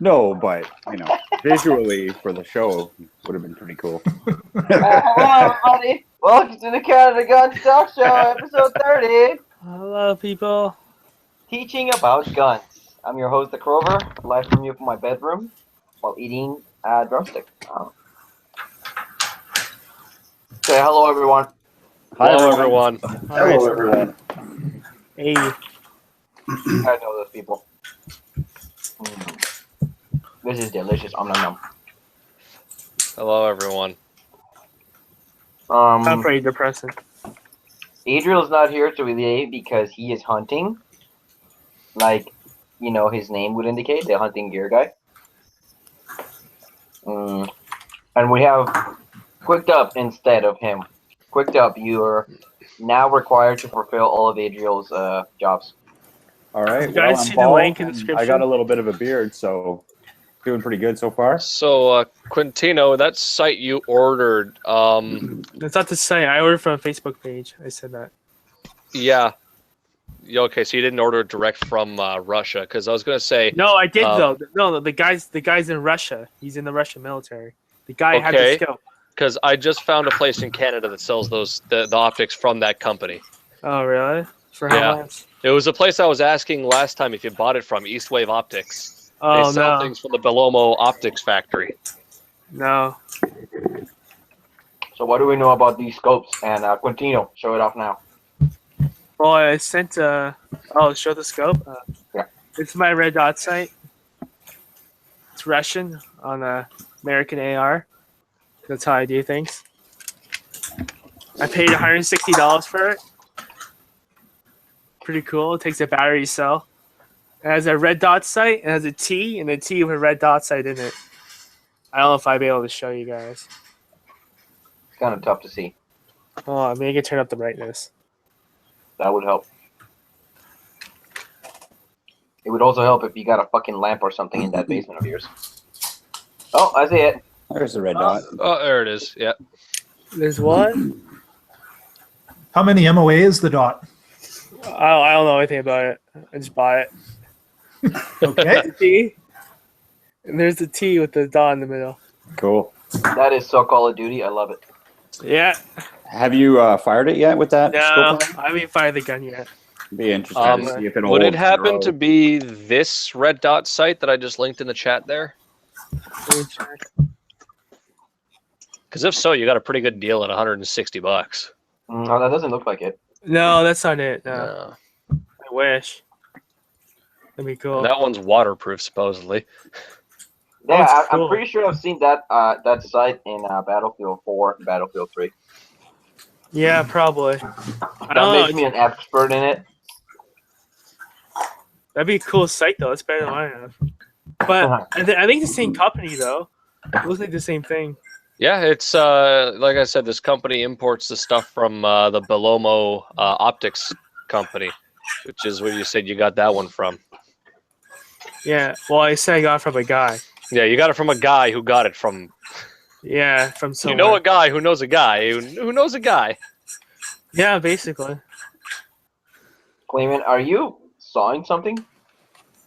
No, but visually for the show would have been pretty cool. Hello, everybody. Welcome to the Canada Guns Talk Show, episode 30. Hello, people. Teaching about guns. I'm your host, The Crover, live from you from my bedroom while eating a drumstick. Say hello, everyone. Hello, everyone. Hello, everyone. Hey. I know those people. This is delicious. Nom nom. Hello, everyone. Not very depressing. Adriel's not here today because he is hunting. Like, his name would indicate, the hunting gear guy. And we have Quicked Up instead of him. Quicked Up, you're now required to fulfill all of Adriel's jobs. All right. You guys see the link in the description? I got a little bit of a beard, so doing pretty good so far. So, Quintino, that site you ordered, That's not the site. I ordered from a Facebook page. I said that. yeah. Okay, so you didn't order it direct from Russia, because I was going to say... No, I did, though. No, the guy's in Russia. He's in the Russian military. The guy had the scope. Because I just found a place in Canada that sells the optics from that company. Oh, really? For how much? It was a place I was asking last time if you bought it from, Eastwave Optics. Oh, they sell no. things from the Belomo Optics factory. No. So what do we know about these scopes? And Quintino, show it off now. Well, I sent show the scope? Yeah. It's my Red Dot site. It's Russian on American AR. That's how I do things. I paid $160 for it. Pretty cool. It takes a battery cell. It has a red dot sight. It has a T and a T with a red dot sight in it. I don't know if I'll be able to show you guys. It's kind of tough to see. Hold on, maybe I can turn up the brightness. That would help. It would also help if you got a fucking lamp or something in that basement of yours. Oh, I see it. There's the red dot. Oh, there it is. Yeah. There's one. How many MOA is the dot? I don't know anything about it. I just bought it. Okay. The T. And there's the T with the dot in the middle. Cool. That is so Call of Duty. I love it. Yeah. Have you fired it yet with that? No, scope? I haven't fired the gun yet. Be interesting to see if it'll Would hold it happen in a row. to be this red dot site that I just linked in the chat there? Let me check. Because if so, you got a pretty good deal at $160. No, that doesn't look like it. No, that's not it. No. I wish. That'd be cool. That one's waterproof, supposedly. Yeah, That's cool. I'm pretty sure I've seen that site in Battlefield 4 and Battlefield 3. Yeah, probably. I That don't makes know. me an expert in it. That'd be a cool site, though. It's better than I have. But I think the same company, though. It looks like the same thing. Yeah, it's like I said, this company imports the stuff from the Belomo Optics company, which is where you said you got that one from. Yeah. Well, I said I got it from a guy. Yeah, you got it from a guy who got it from... Yeah, from somewhere. You know a guy who knows a guy who knows a guy. Yeah, basically. Clayman, are you sawing something?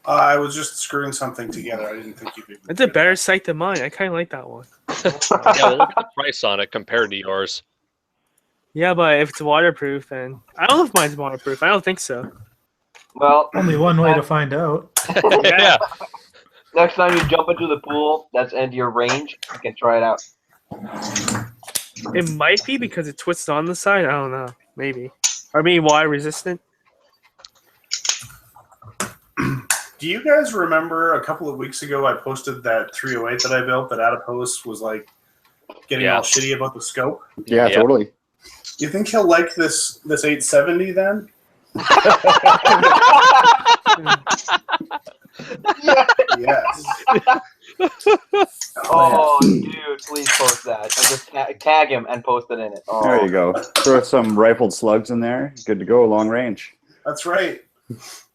I was just screwing something together. I didn't think you could. It's a better site than mine. I kind of like that one. Yeah, look at the price on it compared to yours. Yeah, but if it's waterproof, then... I don't know if mine's waterproof. I don't think so. Well, Only one way to find out. Yeah. next time you jump into the pool that's in your range, you can try it out. It might be because it twists on the side. I don't know. Maybe. Or maybe water resistant. Do you guys remember a couple of weeks ago I posted that 308 that I built that Adipose was like getting all shitty about the scope? Yeah, totally. Do you think he'll like this 870 then? Yes. Oh, dude, please post that. And just tag him and post it in it. Oh. There you go. Throw some rifled slugs in there. Good to go, long range. That's right.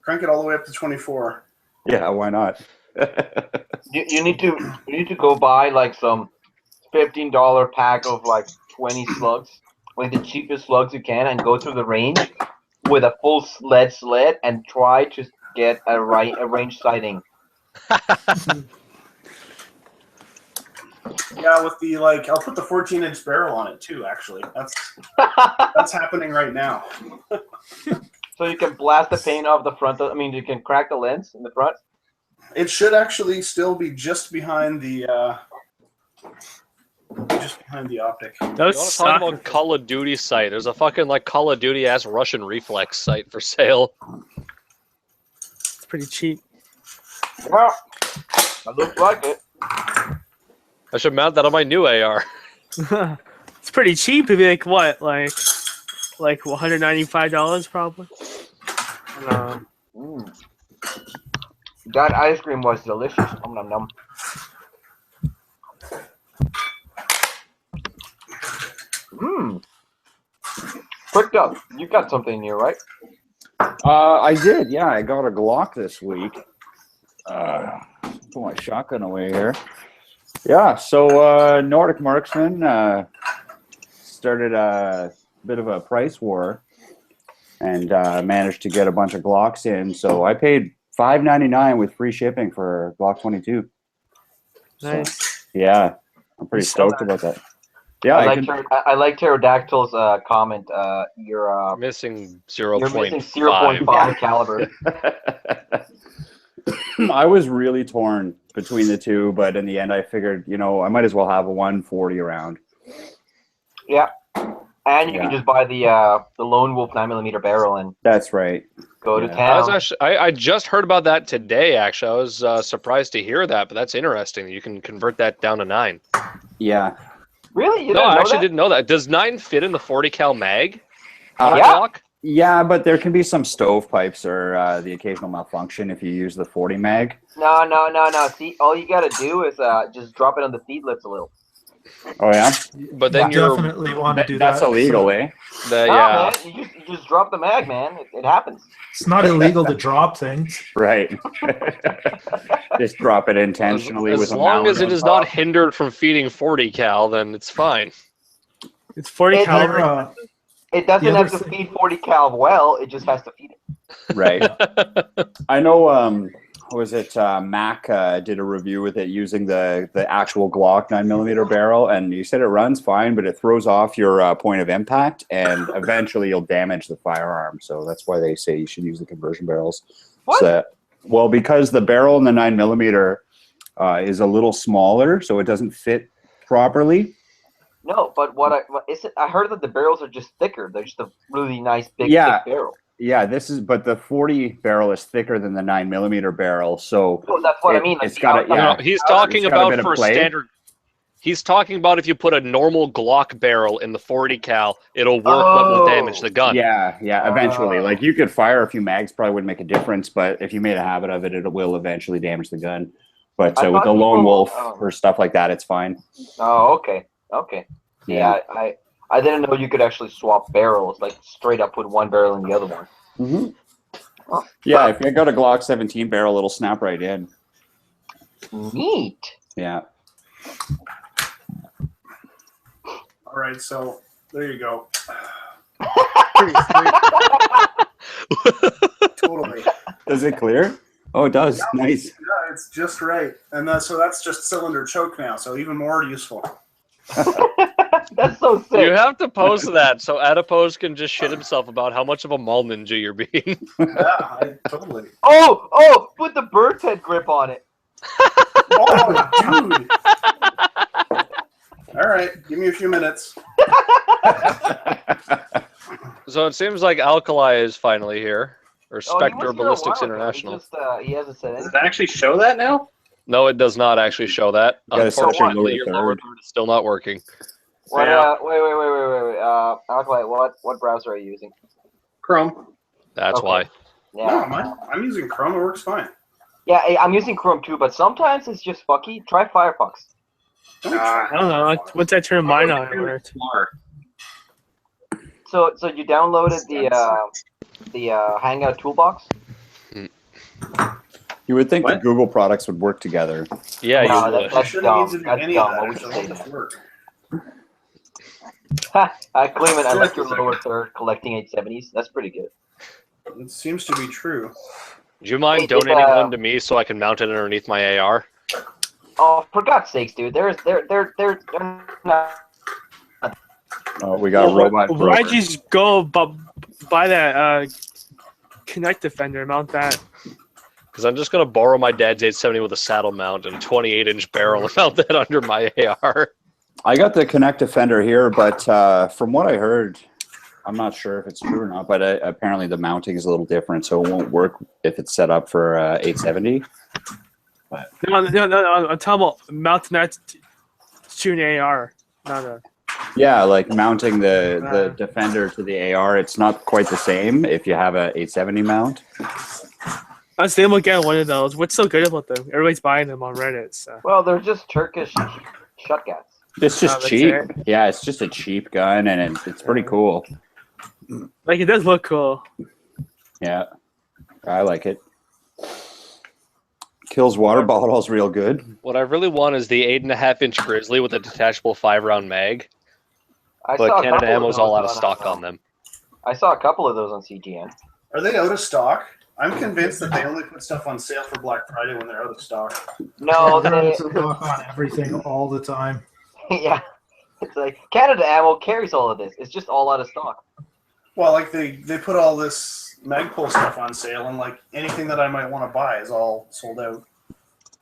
Crank it all the way up to 24. Yeah, why not? You need to go buy like some $15 pack of like 20 slugs, like the cheapest slugs you can, and go to the range with a full sled and try to get a range sighting. Yeah, with the I'll put the 14-inch barrel on it too. Actually, that's happening right now. So you can blast the paint off the front. You can crack the lens in the front. It should actually still be just behind the optic. Those You want to talk suck. about Call of Duty site? There's a fucking Call of Duty ass Russian reflex site for sale. It's pretty cheap. Yeah, that looks like it. I should mount that on my new AR. It's pretty cheap. It'd be like what, like $195 probably. That ice cream was delicious. Nom nom nom. Quick up. You got something new, right? I did, yeah. I got a Glock this week. Put my shotgun away here. Yeah, so Nordic Marksman started a bit of a price war and managed to get a bunch of Glocks in. So I paid $5.99 with free shipping for Glock 22. Nice. So, yeah, I'm pretty stoked about that. Yeah, I like Pterodactyl's comment. You're Missing you're missing 0.5. 0.5 caliber. I was really torn between the two, but in the end, I figured, I might as well have a 140 around. Yeah, and you can just buy the Lone Wolf 9mm barrel and That's right. go to Yeah. town. I just heard about that today. Actually, I was surprised to hear that, but that's interesting. You can convert that down to 9. Yeah. Really? You No, didn't I know actually that? didn't know that. Does 9 fit in the 40 cal mag? On a Yeah. Glock? Yeah, but there can be some stovepipes or the occasional malfunction if you use the 40 mag. No. See, all you gotta do is just drop it on the feed lips a little. Oh, yeah? But then You you're definitely want to do That's that. illegal, eh? the, No, yeah. man, you just drop the mag, man. It happens. It's not illegal to drop things. Right. Just drop it intentionally As with a long mount as it on is top. not hindered from feeding 40 cal, then it's fine. It's 40 It's caliber. It doesn't The have other to thing- feed 40 cal well. It just has to feed it. Right. I know, Mac did a review with it using the actual Glock 9mm barrel, and he said it runs fine, but it throws off your point of impact, and eventually you'll damage the firearm. So that's why they say you should use the conversion barrels. What? So, well, because the barrel in the 9mm is a little smaller, so it doesn't fit properly. No, but I heard that the barrels are just thicker. They're just a really nice big Yeah. thick barrel. Yeah, but the 40 barrel is thicker than the 9mm barrel, so Oh, that's what I mean. Like it's got it. the Yeah, No, he's talking it's got a about bit of for play. standard. He's talking about if you put a normal Glock barrel in the 40 cal, it'll work, but will damage the gun. Yeah, eventually. Like, you could fire a few mags, probably wouldn't make a difference, but if you made a habit of it, it will eventually damage the gun. But I with thought the Lone people- Wolf oh. or stuff like that, it's fine. Oh, okay. Yeah, I didn't know you could actually swap barrels, like straight up put one barrel in the other one. Mm-hmm. Oh. Yeah, if you got a Glock 17 barrel, it'll snap right in. Neat. Yeah. All right, so there you go. Pretty sweet. Totally. Does it clear? Oh, it does. Nice. Yeah, it's just right, and so that's just cylinder choke now. So even more useful. That's so sick. You have to post that so Adipose can just shit himself about how much of a mall ninja you're being. Yeah, totally. Oh, put the bird's head grip on it. Oh, dude. All right, give me a few minutes. So it seems like Alkali is finally here, or Oh, he Spectre was here a Ballistics while ago. International. He hasn't said Does anything. it actually show that now? No, it does not actually show that. You gotta search your Unfortunately, lower your lower third. third is still not working. What? Yeah. Wait. Alkali, what browser are you using? Chrome. That's Okay. why. Yeah. No, I'm using Chrome. It works fine. Yeah, I'm using Chrome too, but sometimes it's just fucky. Try Firefox. I don't know. Once I turn mine on, it worked. Explorer. So you downloaded the Hangout toolbox? You would think the What? Google products would work together. Yeah, No, you would. That's I shouldn't dumb. need to do That's any dumb. of that. What would you Actually, say I'll just work. Clement, I like your lower third collecting 870s. That's pretty good. It seems to be true. Do you mind Hey, donating did, one to me so I can mount it underneath my AR? Oh, for God's sakes, dude! They're not. Oh, we got robot. Why'd Grover. you just go buy that Connect Defender and mount that? Because I'm just gonna borrow my dad's 870 with a saddle mount and a 28-inch barrel and mount that under my AR. I got the Connect Defender here, but from what I heard, I'm not sure if it's true or not, but apparently the mounting is a little different, so it won't work if it's set up for 870. But No. I'm talking about mounting that to an AR, not a. yeah, like mounting the Defender to the AR, it's not quite the same if you have a 870 mount. I was thinking about getting one of those. What's so good about them? Everybody's buying them on Reddit. So. Well, they're just Turkish shotguns. It's just that's cheap. it. Yeah, it's just a cheap gun, and it's pretty cool. Like, it does look cool. Yeah, I like it. Kills water bottles real good. What I really want is the 8.5-inch Grizzly with a detachable 5-round mag. I saw But a Canada couple of Ammo's those all out of stock on them. I saw a couple of those on CGN. Are they out of stock? I'm convinced that they only put stuff on sale for Black Friday when they're out of stock. No, They're they, out of stock on everything all the time. yeah. It's like Canada Ammo carries all of this. It's just all out of stock. Well, like they put all this Magpul stuff on sale, and like anything that I might want to buy is all sold out.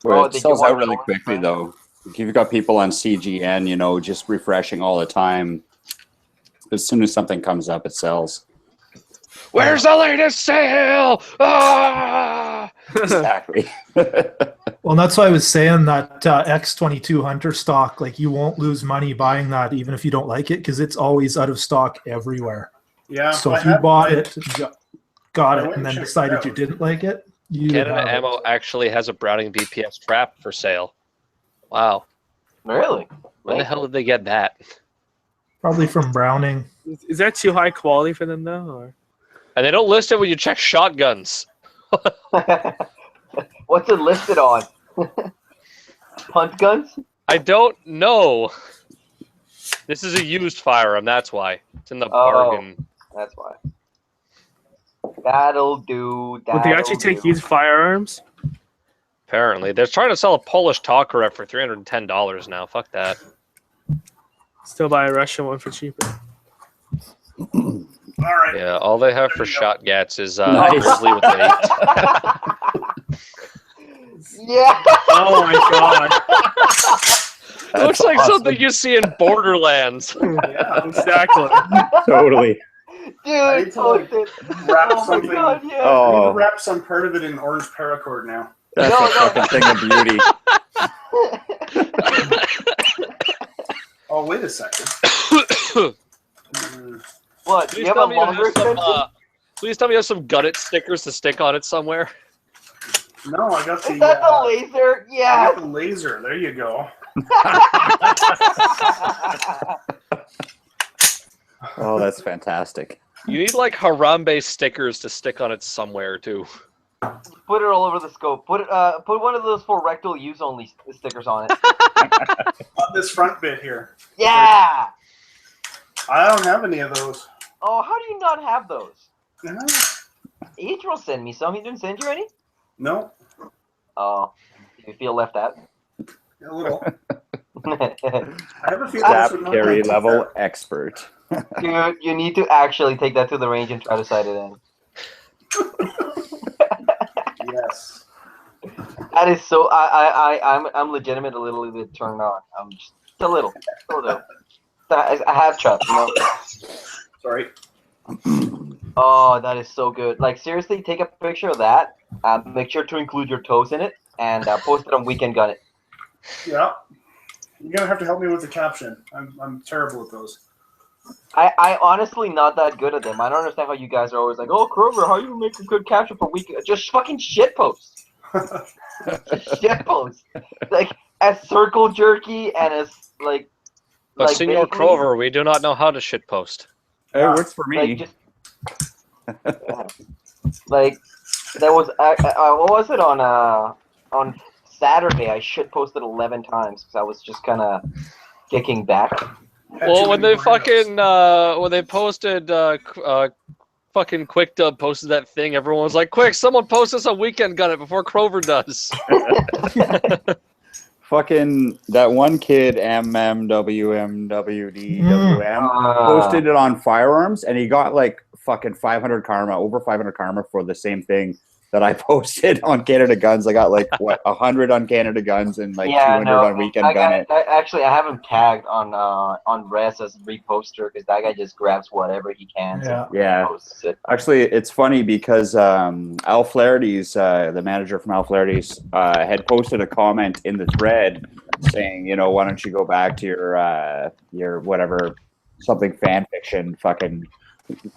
Well, Oh, it did you sells want out really to- quickly, though. If you've got people on CGN, you know, just refreshing all the time. As soon as something comes up, it sells. Where's the latest sale? Ah! Exactly. Well, and that's why I was saying that X22 Hunter stock, like you won't lose money buying that even if you don't like it because it's always out of stock everywhere. Yeah. So I if you have- bought it, got I it, went and then and checked it decided out. you didn't like it, you Canada have it. Ammo actually has a Browning BPS trap for sale. Wow. Really? When the hell did they get that? Probably from Browning. Is that too high quality for them, though? Or? And they don't list it when you check shotguns. What's it listed on? Punt guns? I don't know. This is a used firearm, that's why. It's in the bargain. That's why. That'll do. Would they That'll actually take do. used firearms? Apparently. They're trying to sell a Polish Talker for $310 now. Fuck that. Still buy a Russian one for cheaper. All right. Yeah, all they have for There you go. shot gats is Nice. Grizzly with the 8. Yeah. Oh my god! It looks like awesome. something you see in Borderlands. Yeah. Exactly. Totally. I Dude, need to, like, post it. wrap Oh my something. god, yeah. I need Oh, to wrap some part of it in orange paracord now. that's No, a fucking thing of beauty. Oh, wait a second. Mm, What? Do Please you have a tell me you longer have some, extension? please tell me you have some Gunnet stickers to stick on it somewhere. no, I got the. Is that the laser? I Yeah. got the laser. There you go. Oh, that's fantastic. You need like Harambe stickers to stick on it somewhere too. Put it all over the scope. Put one of those for rectal use only stickers on it. On this front bit here. Yeah. I don't have any of those. Oh, how do you not have those? No. Adriel sent me some. He didn't send you any? No. Oh, you feel left out? A little. Dude, I have a few. Zap carry level expert. you need to actually take that to the range and try to sight it in. Yes. That is so. I'm legitimately a little bit turned on. I'm just a little. I have trust. You know? Sorry. Oh, that is so good. Like seriously, take a picture of that. Make sure to include your toes in it and post it on Weekend Gun It. Yeah. You're gonna have to help me with the caption. I'm terrible at those. I honestly not that good at them. I don't understand how you guys are always like, oh, Kroger, how you make a good caption for Weekend? Just fucking shit post. Just shit post. Like as circle jerky and as like. But like, Senor basically- Crover, we do not know how to shitpost. It works for Like me. just, like there was what was it on Saturday? I shit posted 11 times because I was just kind of kicking back. Had Well, too when many they burritos. when they posted fucking Quick Dub posted that thing, everyone was like, "Quick, someone post us a Weekend Gun It before Crover does." fucking that one kid MMWMWDWM posted it on firearms, and he got like fucking 500 karma, over 500 karma for the same thing that I posted on Canada Guns. I got like what 100 on Canada Guns and like 200 on Weekend Gun It. Actually, I have him tagged on Res as reposter because that guy just grabs whatever he can. Yeah. Posts it. Actually, it's funny because Al Flaherty's, the manager from Al Flaherty's, had posted a comment in the thread saying, you know, why don't you go back to your whatever, something fan fiction fucking,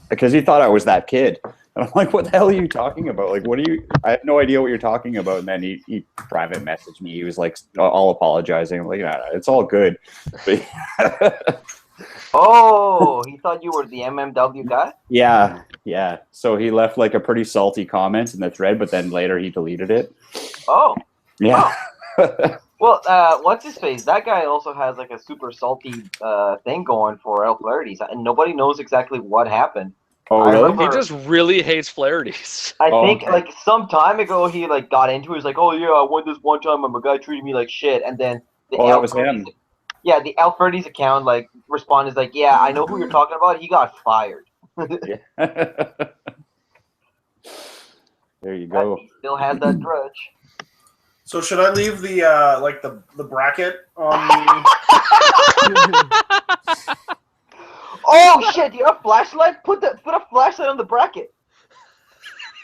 because he thought I was that kid. And I'm like, what the hell are you talking about? Like, what are you, I have no idea what you're talking about. And then he private messaged me. He was like, all apologizing. I'm like, nah, it's all good. Oh, he thought you were the MMW guy? Yeah. So he left like a pretty salty comment in the thread, but then later he deleted it. Oh. Yeah. Well, what's his face? That guy also has like a super salty thing going for Al Flaherty's, and nobody knows exactly what happened. Oh, really? He just really hates Flaherty's. I think like some time ago he like got into it. He was like, "Oh yeah, I won this one time and my guy treated me like shit." And then that was him. Yeah, the Al Flaherty's account like responded like, "Yeah, I know who you're talking about. He got fired." There you go. He still has that grudge. So should I leave the like the bracket on the? Oh shit! Do you have a flashlight? Put a flashlight on the bracket.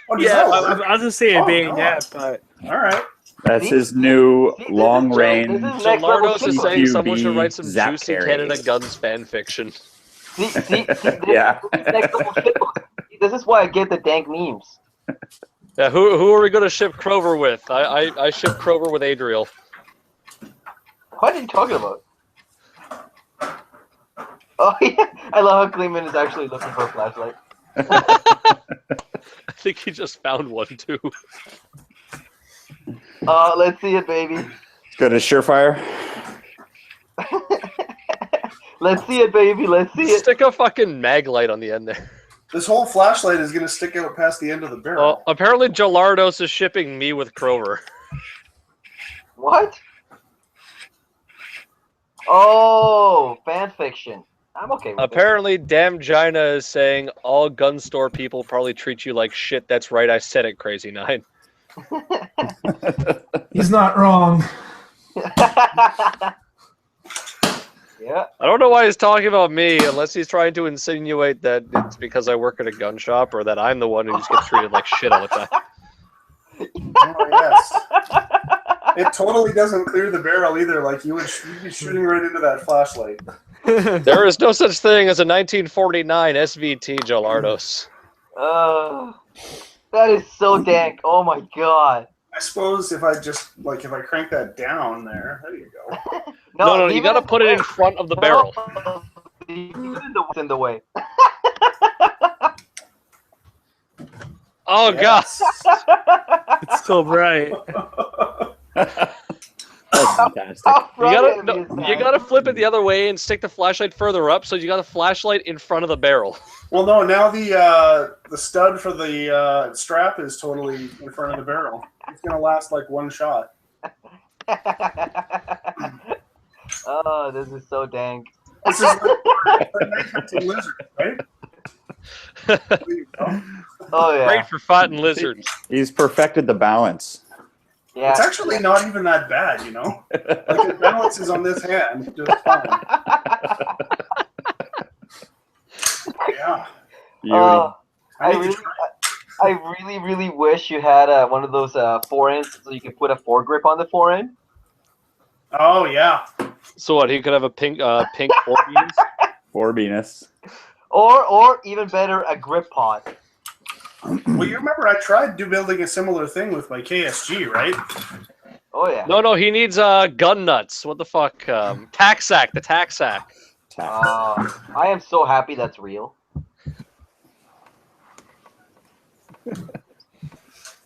Oh, Yeah, I was gonna say a bayonet, but all right. That's his new long range. Gelardos is saying someone should write some zap juicy carry. Canada Guns fan fiction. See, Yeah. This is why I get the dank memes. Yeah, who are we gonna ship Crover with? I ship Crover with Adriel. What are you talking about? Oh yeah, I love how Cleveland is actually looking for a flashlight. I think he just found one too. Let's see it, baby. Good as Surefire. Let's see it, baby. Let's see it. Stick a fucking mag light on the end there. This whole flashlight is gonna stick out past the end of the barrel. Well, apparently Gelardos is shipping me with Crover. What? Oh, fan fiction. I'm okay with Apparently, Damn Gina is saying all gun store people probably treat you like shit. That's right, I said it, Crazy Nine. He's not wrong. Yeah. I don't know why he's talking about me, unless he's trying to insinuate that it's because I work at a gun shop or that I'm the one who just gets treated like shit all the time. Oh, yes. It totally doesn't clear the barrel either. Like you'd be shooting right into that flashlight. There is no such thing as a 1949 SVT, Gelardos. That is so dank. Oh my god. I suppose if I just if I crank that down there you go. No, you gotta put it in front of the barrel. It's in the way. Oh Yes. god! it's so bright. That's fantastic. You gotta flip it the other way and stick the flashlight further up, so you got a flashlight in front of the barrel. Well, no. Now the stud for the strap is totally in front of the barrel. It's gonna last like one shot. Oh, this is so dank. This is like night hunting lizard, right? There you go. Oh yeah. Great for fighting lizards. He's perfected the balance. Yeah. It's actually not even that bad, you know. Like the balance is on this hand, just fine. Yeah. Beauty. I really wish you had one of those forehands so you could put a foregrip on the forehand. Oh yeah. So what? He could have a pink 4 beans. For Venus. Or even better, a grip pod. Well, you remember I tried building a similar thing with my KSG, right? Oh yeah. No, he needs gun nuts. What the fuck? Tack sack, the tack sack. I am so happy that's real.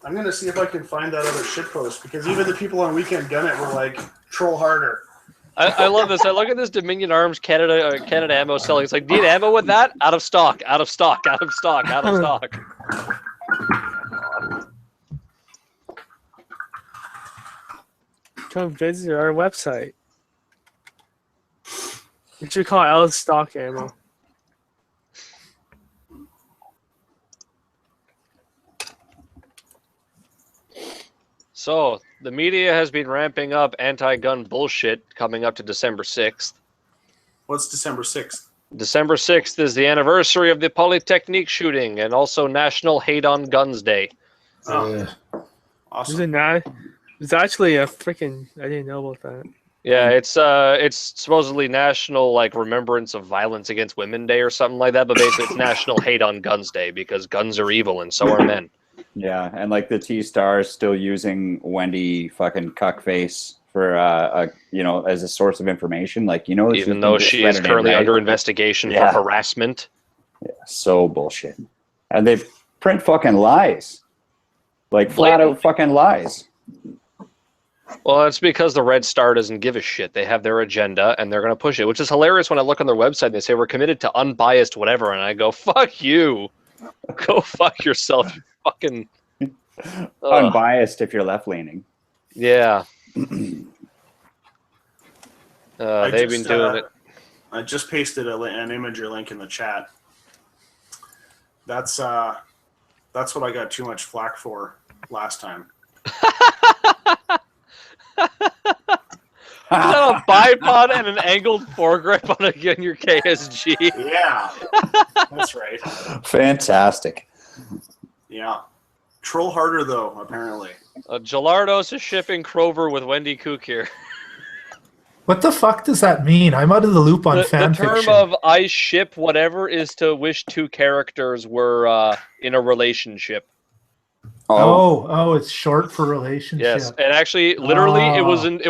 I'm gonna see if I can find that other shitpost because even the people on Weekend Gun It were like, troll harder. I love this. I look at this Dominion Arms Canada ammo selling. It's like, need ammo with that? Out of stock. Out of stock. Out of stock. Out of stock. Come visit our website. We should call it Ellis Stock Ammo. So the media has been ramping up anti-gun bullshit coming up to December 6th. What's December 6th? December 6th is the anniversary of the Polytechnique shooting and also National Hate on Guns Day. Oh, Is awesome. it not? It's actually a freaking. I didn't know about that. Yeah, it's supposedly National like Remembrance of Violence Against Women Day or something like that, but basically it's National Hate on Guns Day because guns are evil and so are men. Yeah, and like the T-Star is still using Wendy fucking cuckface for as a source of information. Like, Even though she is currently under investigation for harassment. Yeah, so bullshit. And they print fucking lies. Like flat out fucking lies. Well, it's because the Red Star doesn't give a shit. They have their agenda and they're going to push it, which is hilarious when I look on their website and they say we're committed to unbiased whatever, and I go, fuck you. Go fuck yourself, you fucking... Unbiased if you're left-leaning. Yeah. They've been doing it. I just pasted an image or link in the chat. That's what I got too much flack for last time. Is that a bipod and an angled foregrip on your KSG? Yeah, that's right. Fantastic. Yeah. Troll harder, though, apparently. Gelardos is shipping Crover with Wendy Cook here. What the fuck does that mean? I'm out of the loop on The fan term fiction. of I ship whatever is to wish two characters were in a relationship. Oh, it's short for relationship. Yes, and actually, literally, it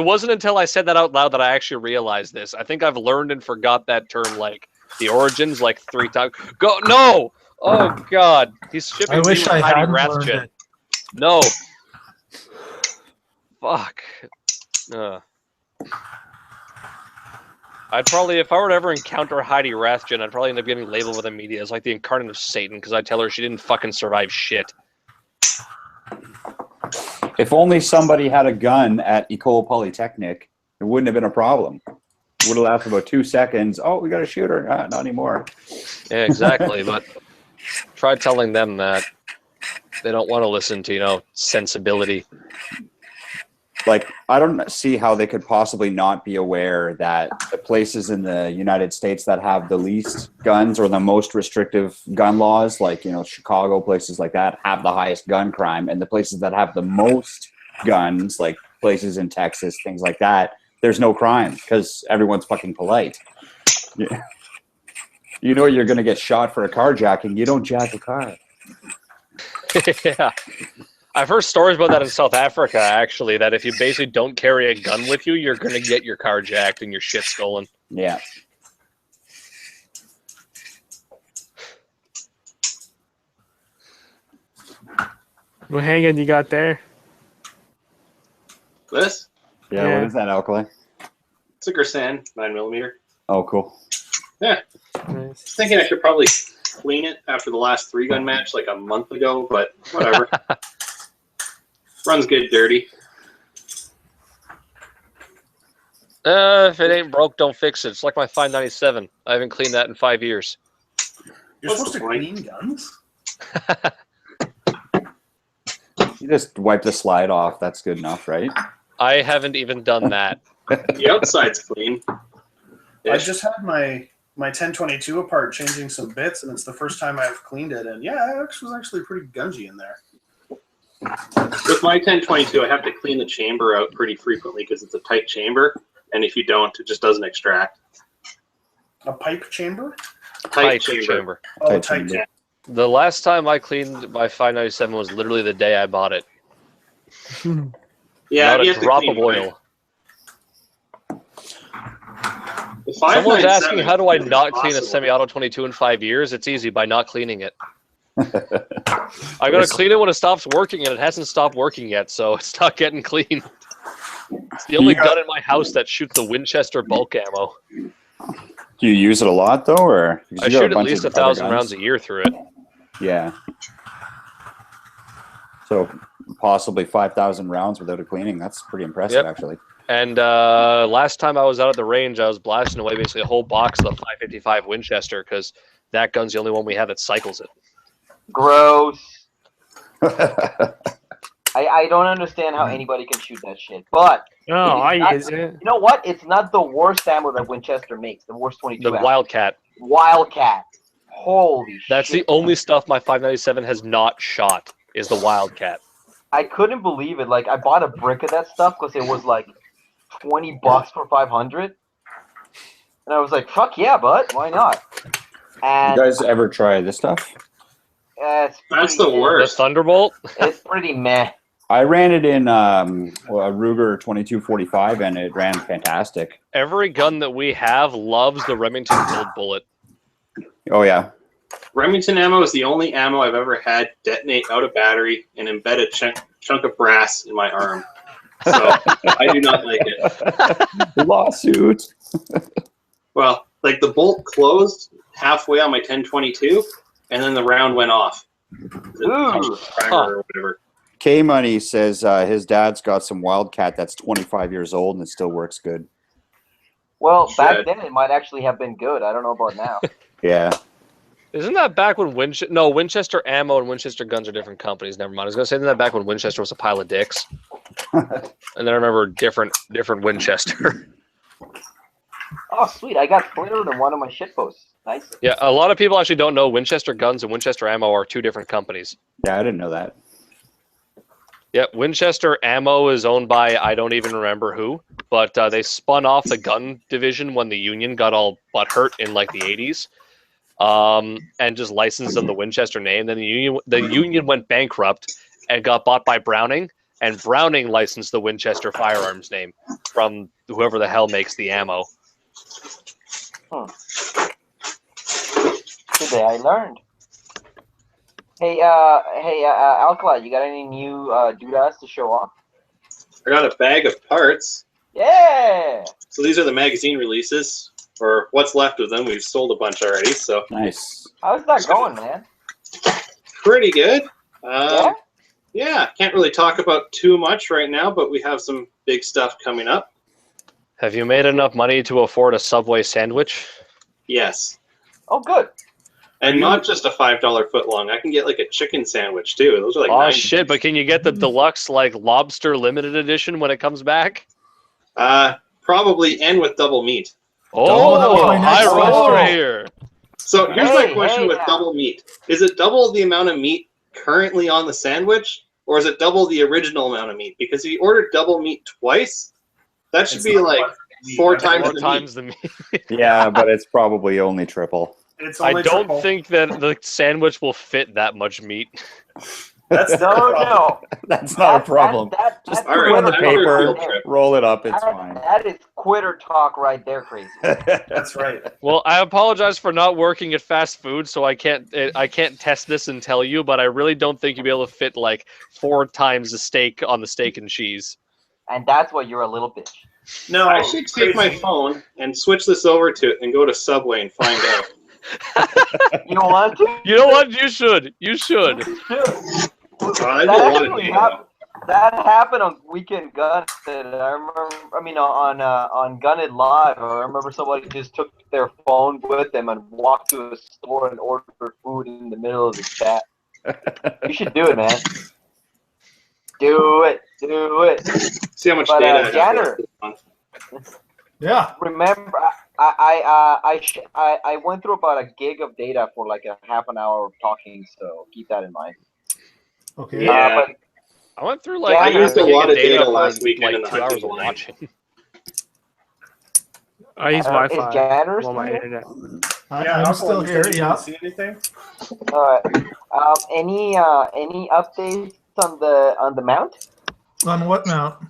wasn't until I said that out loud that I actually realized this. I think I've learned and forgot that term, like the origins, like 3 times. Go no! Oh God, he's shipping. I wish I hadn't learned Rathjen. it. No. Fuck. I'd probably, if I were to ever encounter Heidi Rathjen, I'd probably end up getting labeled with the media as like the incarnate of Satan because I'd tell her she didn't fucking survive shit. If only somebody had a gun at Ecole Polytechnic, it wouldn't have been a problem. Would have lasted about 2 seconds. Oh, we got a shooter. Not anymore. Yeah, exactly. But try telling them that. They don't want to listen to, sensibility. Like, I don't see how they could possibly not be aware that the places in the United States that have the least guns or the most restrictive gun laws, like, Chicago, places like that, have the highest gun crime. And the places that have the most guns, like places in Texas, things like that, there's no crime because everyone's fucking polite. Yeah. You're going to get shot for a carjacking. You don't jack a car. Yeah. I've heard stories about that in South Africa, actually, that if you basically don't carry a gun with you, you're going to get your car jacked and your shit stolen. Yeah. What handgun you got there? This? Yeah, what is that, Alkali? It's a Gersan 9mm. Oh, cool. Yeah. Nice. Thinking I should probably clean it after the last 3-gun match like a month ago, but whatever. Runs good dirty. If it ain't broke, don't fix it. It's like my 597. I haven't cleaned that in 5 years. You're What's supposed the to point? clean guns? You just wipe the slide off. That's good enough, right? I haven't even done that. The outside's clean. I just had my 1022 apart changing some bits, and it's the first time I've cleaned it. And yeah, it was actually pretty gungy in there. With my 1022, I have to clean the chamber out pretty frequently because it's a tight chamber, and if you don't, it just doesn't extract. A pipe chamber? Tight chamber. Oh, Tight tight chamber. chamber. The last time I cleaned my 597 was literally the day I bought it. Yeah, Not you a have to drop clean of oil. Someone's Someone's asking, how do I not clean a semi-auto 22 in 5 years? It's easy, by not cleaning it. I gotta clean it when it stops working, and it hasn't stopped working yet, so it's not getting clean. It's the only gun in my house that shoots the Winchester bulk ammo. Do you use it a lot, though? Or I shoot at least 1,000 rounds a year through it. Yeah. So possibly 5,000 rounds without a cleaning. That's pretty impressive, Yep. actually. And last time I was out at the range, I was blasting away basically a whole box of the 555 Winchester because that gun's the only one we have that cycles it. Gross. I don't understand how anybody can shoot that shit. But No, it is not- use it. you know what? It's not the worst ammo that Winchester makes. The worst 22 The ammo. Wildcat. Wildcat. Holy That's shit. the only stuff my 597 has not shot is the Wildcat. I couldn't believe it. Like, I bought a brick of that stuff because it was like $20 for 500. And I was like, fuck yeah, bud. Why not? And You guys ever try this stuff? it's That's pretty the meh. worst. The Thunderbolt? It's pretty meh. I ran it in a Ruger 2245, and it ran fantastic. Every gun that we have loves the Remington Gold Bullet. Oh yeah, Remington ammo is the only ammo I've ever had detonate out of battery and embed a chunk of brass in my arm. So I do not like it. lawsuit. Well, like the bolt closed halfway on my 1022, and then the round went off. Ooh. Primer or whatever. K Money says his dad's got some Wildcat that's 25 years old and it still works good. Well, back Shit. then it might actually have been good. I don't know about now. Yeah. Isn't that back when Winchester ammo and Winchester guns are different companies? Never mind. I was gonna say, isn't that back when Winchester was a pile of dicks? And then I remember different Winchester. Oh, sweet. I got flared in one of my shitposts. Nice. Yeah, a lot of people actually don't know Winchester guns and Winchester ammo are two different companies. Yeah, I didn't know that. Yeah, Winchester ammo is owned by I don't even remember who, but they spun off the gun division when the Union got all butthurt in like the 80s, and just licensed them the Winchester name. Then the Union went bankrupt and got bought by Browning, and Browning licensed the Winchester firearms name from whoever the hell makes the ammo. Today I learned. Hey, Alkali, you got any new doodads to show off? I got a bag of parts. Yeah! So these are the magazine releases, or what's left of them. We've sold a bunch already, so Nice. How's that going, man? pretty good. Yeah? Yeah, can't really talk about too much right now, but we have some big stuff coming up. Have you made enough money to afford a Subway sandwich? Yes. Oh, good. And not just a $5 footlong. I can get like a chicken sandwich too. Those are like Oh $9. shit! But can you get the deluxe like lobster limited edition when it comes back? Probably, and with double meat. Oh, that was my high next roller question. here. So here's my Hey, question hey, with now. double meat. Is it double the amount of meat currently on the sandwich, or is it double the original amount of meat? Because if you ordered double meat twice, that should It's be not like much meat. 4 I think times Four the times the meat. Yeah, but it's probably only triple. It's I only don't triple. think that the sandwich will fit that much meat. That's the No, problem. no. That's not a problem. Just All put right, it on the I'm sure paper, field trip. roll it up, it's fine. That is quitter talk right there, crazy. That's right. Well, I apologize for not working at fast food, so I can't test this and tell you, but I really don't think you'll be able to fit like 4 times the steak on the steak and cheese. And that's why you're a little bitch. No, I should take my crazy. phone and switch this over to it and go to Subway and find out. You don't want to? You know what? You should. You should. I do a lot of data, though. That happened on Weekend Gun. I remember. I mean, on Gun It Live. I remember somebody just took their phone with them and walked to a store and ordered food in the middle of the chat. You should do it, man. Do it. Do it. See how much But, data I have Janner. this month. Yeah. Remember, I went through about a gig of data for like a half an hour of talking. So keep that in mind. Okay. Yeah. But I went through like Yeah, I used a gig lot of data for, last weekend in like the 2 hours of hunting line. watching. I use Is Wi-Fi. Janner Well, my still here? internet. Yeah, I'm Uncle, still you here. said you Yeah. didn't see anything? All right. Any updates on the mount? On what mount?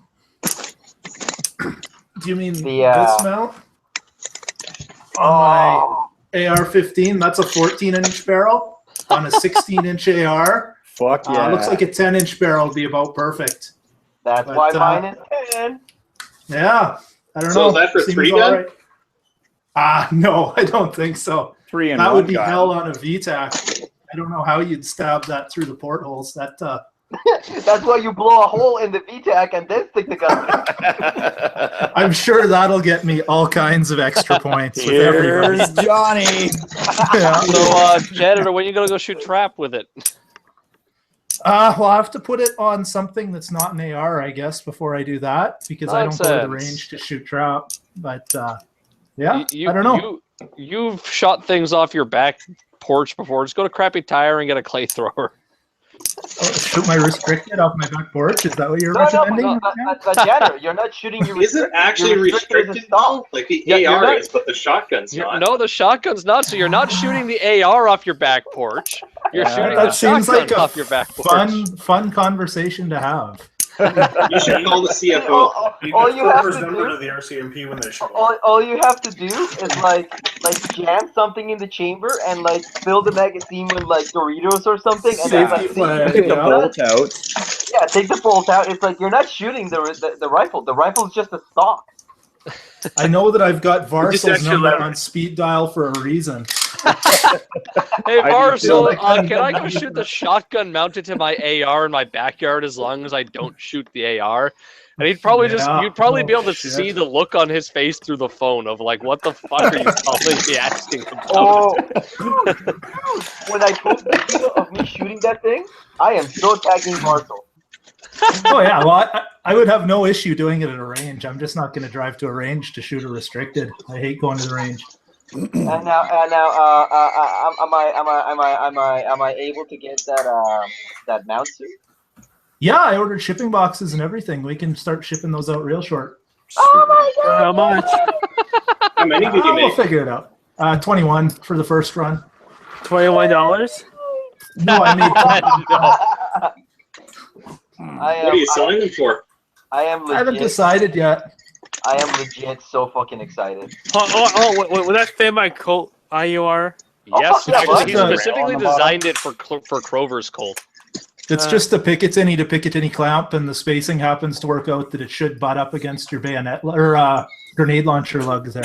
Do you mean The, this mount? On my Oh, AR-15, that's a 14-inch barrel on a 16-inch AR. Fuck yeah. Looks like a 10-inch barrel would be about perfect. that's But, why mine is 10. Yeah, I don't So know. is that for Seems 3 all gun? right. No, I don't think so. 3 and That 1 would be gun. hell on a VTAC. I don't know how you'd stab that through the portholes. That That's why you blow a hole in the VTAC and then stick the gun. I'm sure that'll get me all kinds of extra points with everybody. Here's Johnny. Yeah. So, janitor, when are you gonna go shoot trap with it? Well, I'll have to put it on something that's not an AR, I guess, before I do that, because I don't go to the range to shoot trap. But yeah, I don't know. You've shot things off your back porch before. Just go to Crappy Tire and get a clay thrower. Shoot my restricted off my back porch? Is that what you're No, recommending? but janitor, you're not shooting your. Is it actually restricted though? Like the AR is, but the shotgun's not. No, the shotgun's not. So you're not shooting the AR off your back porch. You're shooting that the seems shotgun like a off your back porch. fun conversation to have. You should call the CFO. All you have Kroger's to number do. to the RCMP when they show up. All you have to do is like jam something in the chamber and like fill the magazine with like Doritos or something, and then Safety like flag. Take the Yeah. bolt out. yeah, take the bolt out. It's like you're not shooting the rifle. The rifle's just a stock. I know that I've got Just Varsel's extra number leverage. on speed dial for a reason. Hey, I do Marcel, feel like can I go shoot the shotgun mounted to my AR in my backyard as long as I don't shoot the AR? And he'd probably Yeah. you'd probably be Oh, able to shit. see the look on his face through the phone of like, what the fuck are you calling me asking about? Oh, when I post the video of me shooting that thing, I am so tagging Marshall. Oh yeah, well I would have no issue doing it at a range. I'm just not going to drive to a range to shoot a restricted. I hate going to the range. And now, am I able to get that mount suit? Yeah, I ordered shipping boxes and everything. We can start shipping those out real short. Oh my god! How much? How many did you We'll make? figure it out. 21 for the first run. $21? No, I made. I What are you am, selling them for? I am I haven't legit. decided yet. I am legit so fucking excited. Will that fit my Colt IUR? Yes, yeah, actually, he bud. specifically On the bottom. designed it for Crover's Colt. It's just the Picatinny to Picatinny clamp, and the spacing happens to work out that it should butt up against your bayonet or grenade launcher lugs there.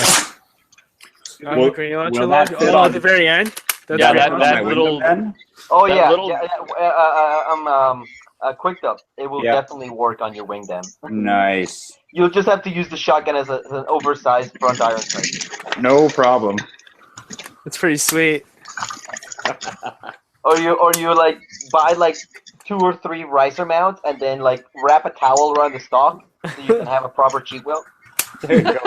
Will- Green launcher will log? that fit Oh, on- at the very end? That's Yeah, very that- awesome. that little- Oh That yeah, little- quick up. It will Yeah. definitely work on your wing dam. Nice. You'll just have to use the shotgun as an oversized front iron sight. No problem. That's pretty sweet. Or you like buy like 2 or 3 riser mounts and then like wrap a towel around the stock so you can have a proper cheek wheel. There you go.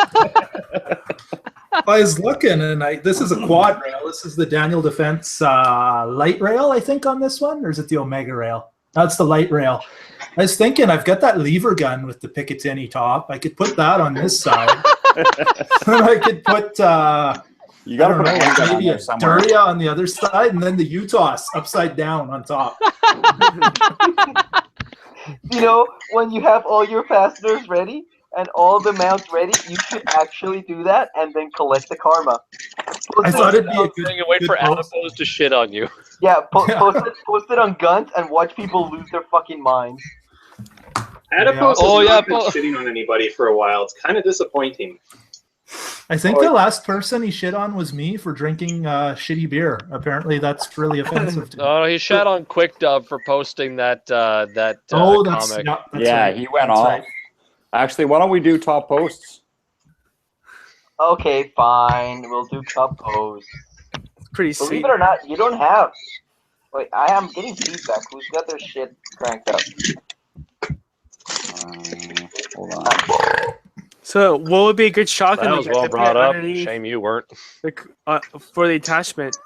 I was looking, and this is a quad rail. This is the Daniel Defense light rail, I think, on this one, or is it the Omega rail? That's the light rail. I was thinking, I've got that lever gun with the Picatinny top. I could put that on this side. And I could put You got to I put don't a know, handgun on maybe a there somewhere. Duria on the other side, and then the Utahs upside down on top. You know, when you have all your fasteners ready and all the mounts ready, you should actually do that and then collect the karma. I thought it'd be a good, Sitting and wait good for post. Adipose to shit on you. Yeah, post it on Guns and watch people lose their fucking minds. Adipose Oh, has yeah, not been Paul. shitting on anybody for a while. It's kind of disappointing. I think the last person he shit on was me for drinking shitty beer. Apparently, that's really offensive to me. Oh, he shat on Quick Dub for posting that That's comic. that's Yeah, right. he went That's off. right. Actually, why don't we do top posts? Okay, fine. We'll do cup posts. Pretty Believe sweet. it or not, you don't have. Wait, I am getting feedback. Who's got their shit cranked up? Hold on. So, what would be a good shotgun That to was get well to brought put up. underneath Shame you weren't. for the attachment?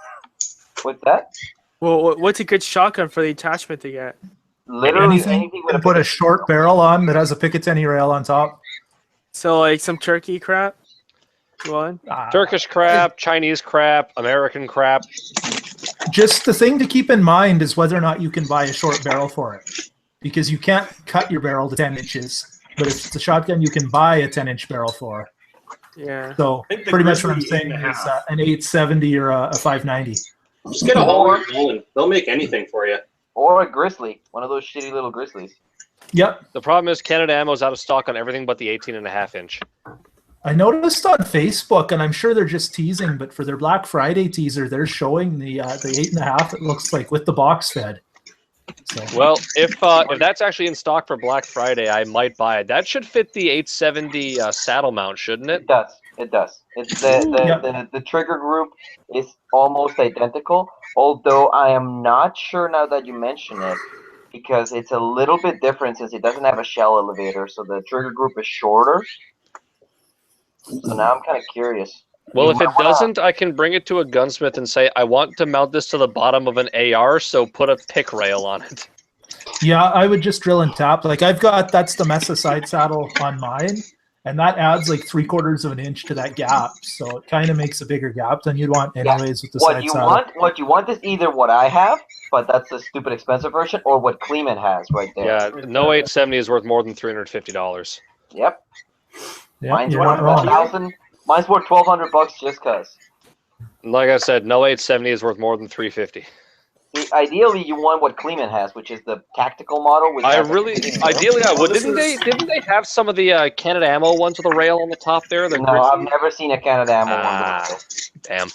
What's that? Well, what's a good shotgun for the attachment to get? Literally Anything anything you with can a put a short barrel on that has a Picatinny rail on top. So, like some turkey crap? One? Turkish crap, Chinese crap, American crap. Just the thing to keep in mind is whether or not you can buy a short barrel for it. Because you can't cut your barrel to 10 inches. But if it's a shotgun, you can buy a 10-inch barrel for. Yeah. So I think the pretty much what I'm Grizzly saying is 8.5. an 870 or a 590. Just get a Hallmark Nolan. They'll make anything for you. or a grizzly, one of those shitty little grizzlies. Yep. The problem is Canada Ammo's out of stock on everything but the 18.5 inch. I noticed on Facebook, and I'm sure they're just teasing, but for their Black Friday teaser, they're showing the 8.5. It looks like with the box fed. So Well, if that's actually in stock for Black Friday, I might buy it. That should fit the 870 saddle mount, shouldn't it? It does. It does. It's the trigger group is almost identical. Although I am not sure now that you mention it, because it's a little bit different since it doesn't have a shell elevator, so the trigger group is shorter. So now I'm kind of curious. Well, You if it might wanna- doesn't, I can bring it to a gunsmith and say, I want to mount this to the bottom of an AR, so put a pick rail on it. yeah, I would just drill and tap. Like that's the Mesa side saddle on mine, and that adds like 3/4 of an inch to that gap. So it kind of makes a bigger gap than you'd want anyways with the what side you saddle. what you want is either what I have, but that's the stupid expensive version, or what Kleeman has right there. Yeah, no 870 is worth more than $350. Yep. Yeah, Mine's you're worth not wrong. 1,000. Mine's worth $1,200 just cause. Like I said, no 870 is worth more than $350. Ideally, you want what Kleeman has, which is the tactical model. Which Ideally, I would. Didn't they have some of the Canada Ammo ones with a rail on the top there? No, I've never seen a Canada Ammo Ah, one. damn.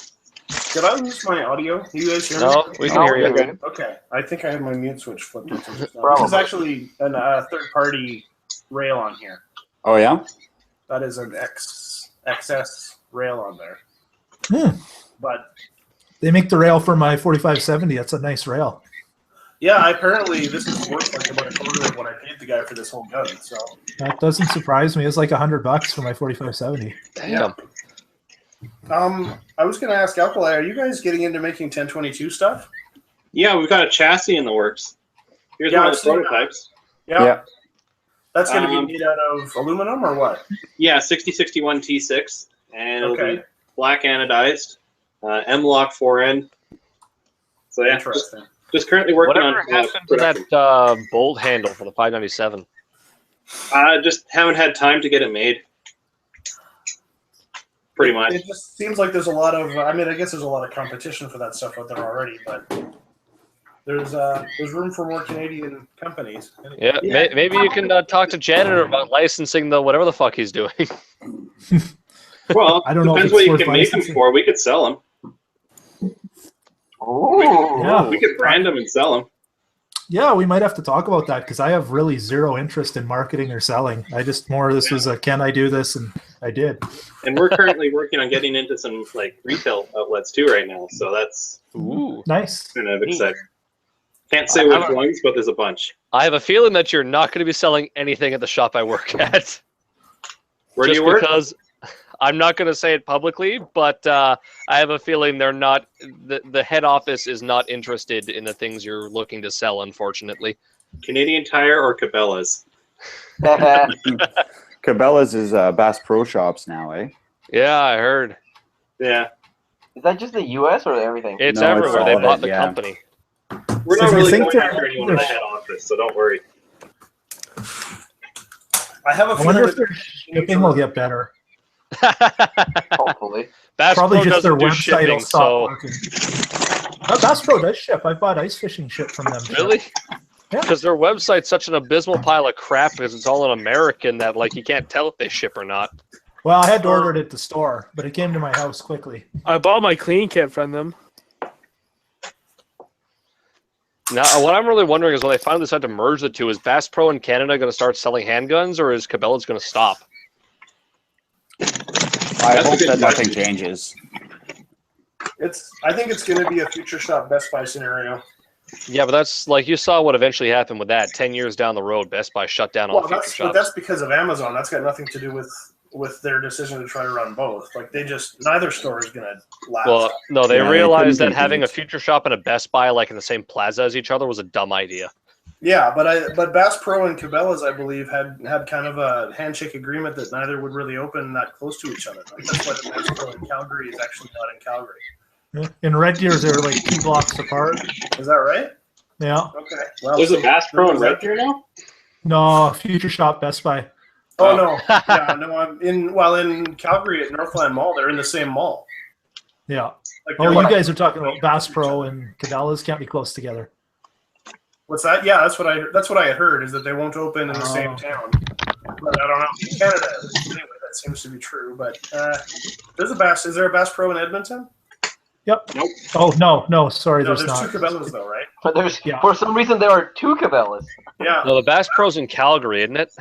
Did I lose my audio? You guys hear me? No, we can hear you. Okay, I think I had my mute switch flipped into just now. Probably. This is actually a third-party rail on here. Oh yeah. That is an XS rail on there. Hmm. But They make the rail for my 4570. That's a nice rail. yeah, apparently this is worth like about 1/4 of what I paid the guy for this whole gun. So That doesn't surprise me. It's like $100 for my 4570. Damn. I was going to ask Alkali, are you guys getting into making 1022 stuff? Yeah, we've got a chassis in the works. Here's Yeah, one of I've the seen that. prototypes. Yeah. That's going to Um, be made out of aluminum or what? Yeah, 6061 T6, and it'll Okay. be black anodized, M-Lock 4N. So yeah, Interesting. just currently working Whatever on happened to production. that bolt handle for the 597? I just haven't had time to get it made. Pretty much. It just seems like there's a lot of. I mean, I guess there's a lot of competition for that stuff out there already, but there's room for more Canadian companies. Yeah, maybe you can talk to Janitor about licensing the whatever the fuck he's doing. Well, I don't know if depends it's what you worth can make them licensing. for. We could sell them. Ooh. Yeah. We could brand them and sell them. Yeah, we might have to talk about that because I have really zero interest in marketing or selling. I just this was a can I do this, and I did. And we're currently working on getting into some like retail outlets too right now. So that's Ooh. Nice. kind of exciting. Can't say which ones, but there's a bunch. I have a feeling that you're not going to be selling anything at the shop I work at. Where do Just you work? because I'm not going to say it publicly, but I have a feeling they're not. The head office is not interested in the things you're looking to sell. Unfortunately, Canadian Tire or Cabela's? Cabela's is Bass Pro Shops now, eh? yeah, I heard Yeah, Is that just the U.S. or everything? it's No, it's everywhere. all They of bought it, the yeah. company. we're So not if you really think going they're- after anyone in the head office, so don't worry. I have a I wonder feeling if their shipping will get better. Hopefully. Bass Probably Pro just their doesn't do website shipping, will stop so working. Bass Pro does ship. I bought ice fishing ship from them. really, Yeah. because their website's such an abysmal pile of crap because it's all in American that like you can't tell if they ship or not. Well, I had to order it at the store, but it came to my house quickly. I bought my clean kit from them. Now, what I'm really wondering is when they finally decide to merge the two, is Bass Pro in Canada going to start selling handguns, or is Cabela's going to stop? I hope that nothing changes. I think it's going to be a future shop Best Buy scenario. Yeah, but that's like you saw what eventually happened with that. 10 years down the road, Best Buy shut down all Well, the future but shops. that's because of Amazon. That's got nothing to do with their decision to try to run both. Like neither store is going to last. Well, no, they Yeah, they realized that couldn't having a compete. future shop and a Best Buy like in the same plaza as each other was a dumb idea. Yeah, but Bass Pro and Cabela's, I believe, had kind of a handshake agreement that neither would really open that close to each other. Like, that's why the Bass Pro in Calgary is actually not in Calgary. In Red Deer, they were like 2 blocks apart. Is that right? Yeah. Okay. Well, There's a Bass Pro in Red Deer now? No, future shop Best Buy. Oh no, yeah, no. I'm in Calgary at Northland Mall. They're in the same mall. Yeah. Like, Oh, they're you guys are talking about Bass Pro and Cabela's can't be close together. What's that? Yeah, that's what I had heard is that they won't open in the same town. But I don't know. In Canada, anyway, that seems to be true. But there's a Bass. Is there a Bass Pro in Edmonton? Yep. Nope. Oh no, sorry, No, there's there's not. two Cabela's though, right? But there's Yeah. for some reason there are two Cabela's. Yeah. No, the Bass Pro's in Calgary, isn't it?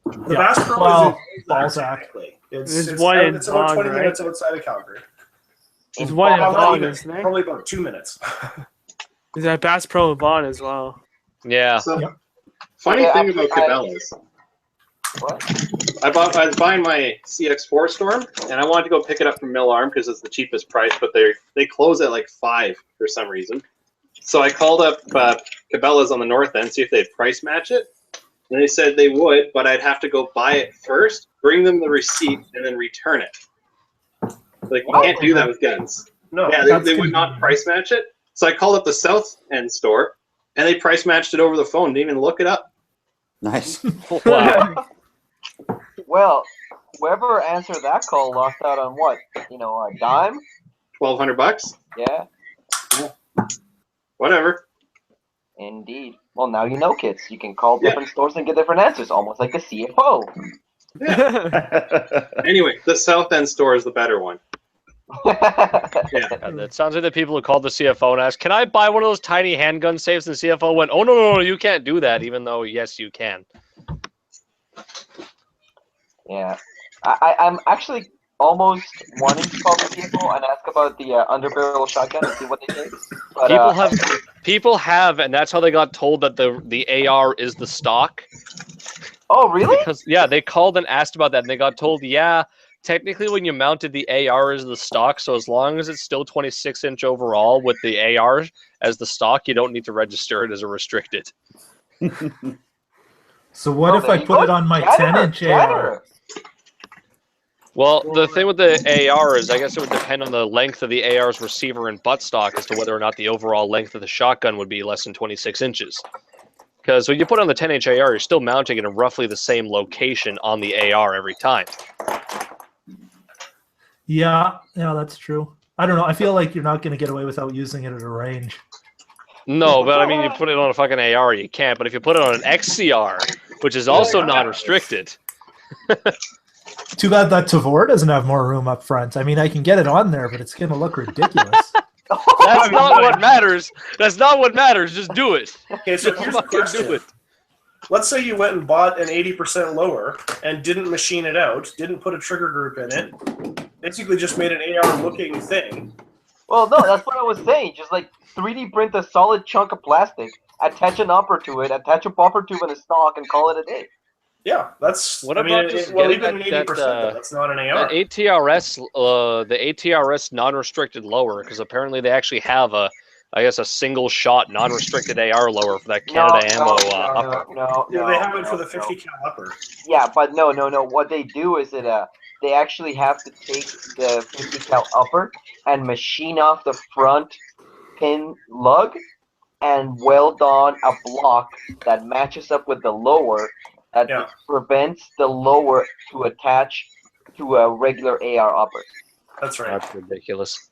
The Yeah. Bass Pro Well, is in Balzac. technically. There's It's one in it's about Vaughan, 20 right? minutes outside of Calgary. There's one in Well, not Vaughan, even. isn't there? Probably about 2 minutes. There's that Bass Pro in Vaughan as well. Yeah. So, Yep. funny Yeah, thing about I- Cabela's, What? I was buying my CX4 Storm, and I wanted to go pick it up from Mill Arm because it's the cheapest price, but they close at like 5 for some reason. So I called up Cabela's on the north end, see if they'd price match it. And they said they would, but I'd have to go buy it first, bring them the receipt, and then return it. Like, you can't do that with guns. No. Yeah, That's they would not convenient. price match it. So I called up the south end store, and they price matched it over the phone. Didn't even look it up. Nice. Wow. Well, whoever answered that call lost out on what? You know, a dime? $1,200. Yeah, Whatever. indeed. Well, now you know, kids. You can call different stores and get different answers, almost like the CFO. Anyway, the south end store is the better one. God, that sounds like the people who called the CFO and asked, "Can I buy one of those tiny handgun safes?" And the CFO went, "Oh no, you can't do that." Even though yes, you can. Yeah, I'm actually almost wanting to call the CFO and ask about the underbarrel shotgun and see what they say. But, People have, and that's how they got told that the AR is the stock. Oh, really? Because yeah, they called and asked about that, and they got told, yeah, technically when you mounted the AR is the stock, so as long as it's still 26-inch overall with the AR as the stock, you don't need to register it as a restricted. So what Oh, if there I you put go. it on my Janitor, 10-inch AR? janitor. Well, the thing with the AR is I guess it would depend on the length of the AR's receiver and buttstock as to whether or not the overall length of the shotgun would be less than 26 inches. Because when you put on the 10-inch AR, you're still mounting it in roughly the same location on the AR every time. Yeah, that's true. I don't know. I feel like you're not going to get away without using it at a range. No, but I mean, you put it on a fucking AR, you can't. But if you put it on an XCR, which is also non-restricted. Too bad that Tavor doesn't have more room up front. I mean, I can get it on there, but it's going to look ridiculous. That's not what matters. That's not what matters. Just do it. Okay, so Just here's the fucking do question. it. Let's say you went and bought an 80% lower and didn't machine it out, didn't put a trigger group in it, basically just made an AR-looking thing. Well, no, that's what I was saying. Just like 3D print a solid chunk of plastic, attach an upper to it, attach a buffer tube and a stock, and call it a day. Yeah, that's. What I mean, about just well, getting even that- 80%, that's not an AR. That ATRS, the ATRS non-restricted lower, because apparently they actually have a single shot non-restricted AR lower for that Canada ammo upper. Yeah, they have it for the 50 cal upper. Yeah, but no. What they do is that they actually have to take the 50 cal upper and machine off the front pin lug and weld on a block that matches up with the lower that Yeah. prevents the lower to attach to a regular AR upper. That's right. That's ridiculous.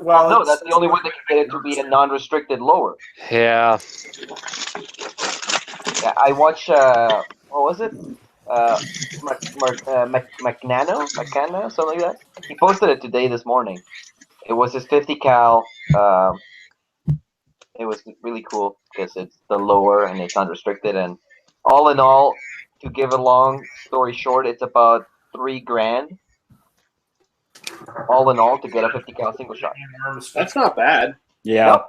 Well, No, that's the only way they can get it to be a non-restricted lower. Yeah. Yeah, I watched, what was it? McCanna, something like that. He posted it today this morning. It was his 50 cal. It was really cool because it's the lower and it's unrestricted. And all in all, to give a long story short, it's about $3,000. All in all, to get a 50 cal single shot. That's not bad. Yeah.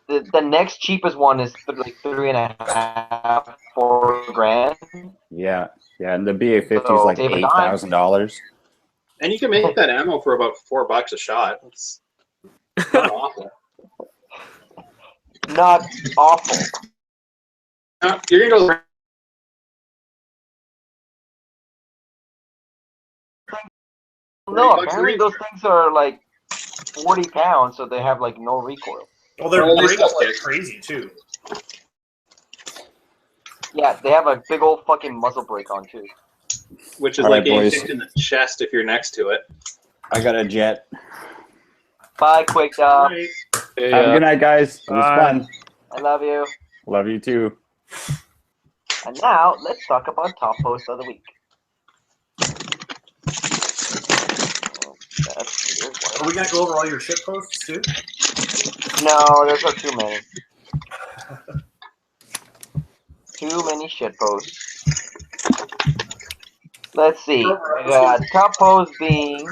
Yep. The next cheapest one is like $3,500, $4,000. Yeah. Yeah. And the BA-50 is So, like save a dime. $8,000. And you can make that ammo for about $4 a shot. It's not awful. Not awful. You're going to go. No, $30 apparently a those things are like 40 pounds, so they have like no recoil. Well, they're Well, they break still like fit. crazy too. Yeah, they have a big old fucking muzzle brake on too. Which is All like right, getting boys. kicked in the chest if you're next to it. I got a jet. Bye, Quick Dog. Right. Have a good night, guys. It was Bye. fun. I love you. Love you too. And now let's talk about top post of the week. That's Are we gonna go over all your shit posts too? No, those are too many. Too many shit posts. Let's see. Top post being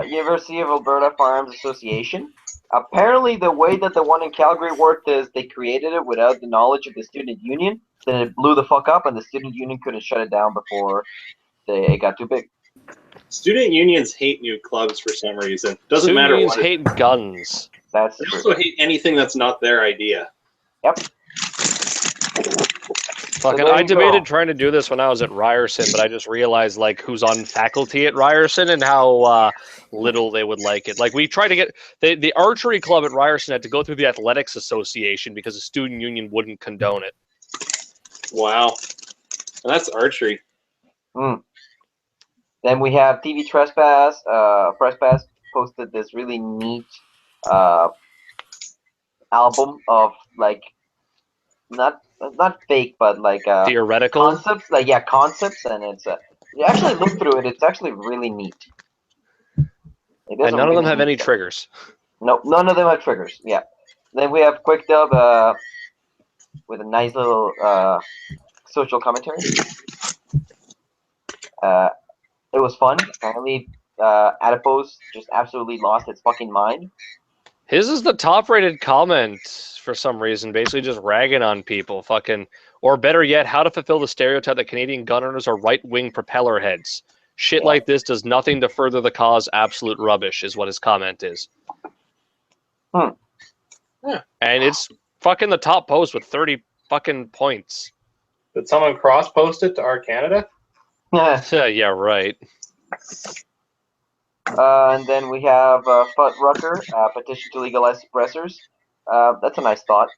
University of Alberta Farms Association. Apparently, the way that the one in Calgary worked is they created it without the knowledge of the student union. Then it blew the fuck up, and the student union couldn't shut it down before it got too big. Student unions hate new clubs for some reason. Doesn't Student matter unions what. hate guns. That's They true. also hate anything that's not their idea. Yep. Fucking, there I you go. debated trying to do this when I was at Ryerson, but I just realized like who's on faculty at Ryerson and how little they would like it. Like we tried to get the archery club at Ryerson had to go through the athletics association because the student union wouldn't condone it. Wow. And that's archery. Then we have TV Trespass. Trespass posted this really neat album of like not fake, but like Theoretical. concepts. Like concepts, and it's you actually look through it. It's actually really neat. And none of them have any triggers. No, none of them have triggers. Yeah. Then we have Quick Dub with a nice little social commentary. It was fun. Apparently, Adipose just absolutely lost its fucking mind. His is the top-rated comment for some reason, basically just ragging on people. Fucking, or better yet, how to fulfill the stereotype that Canadian gun owners are right-wing propeller heads. Shit like this does nothing to further the cause. Absolute rubbish is what his comment is. Yeah. And it's fucking the top post with 30 fucking points. Did someone cross-post it to our Canada? Yeah, right. And then we have Futt Rucker, petition to legalize suppressors. That's a nice thought.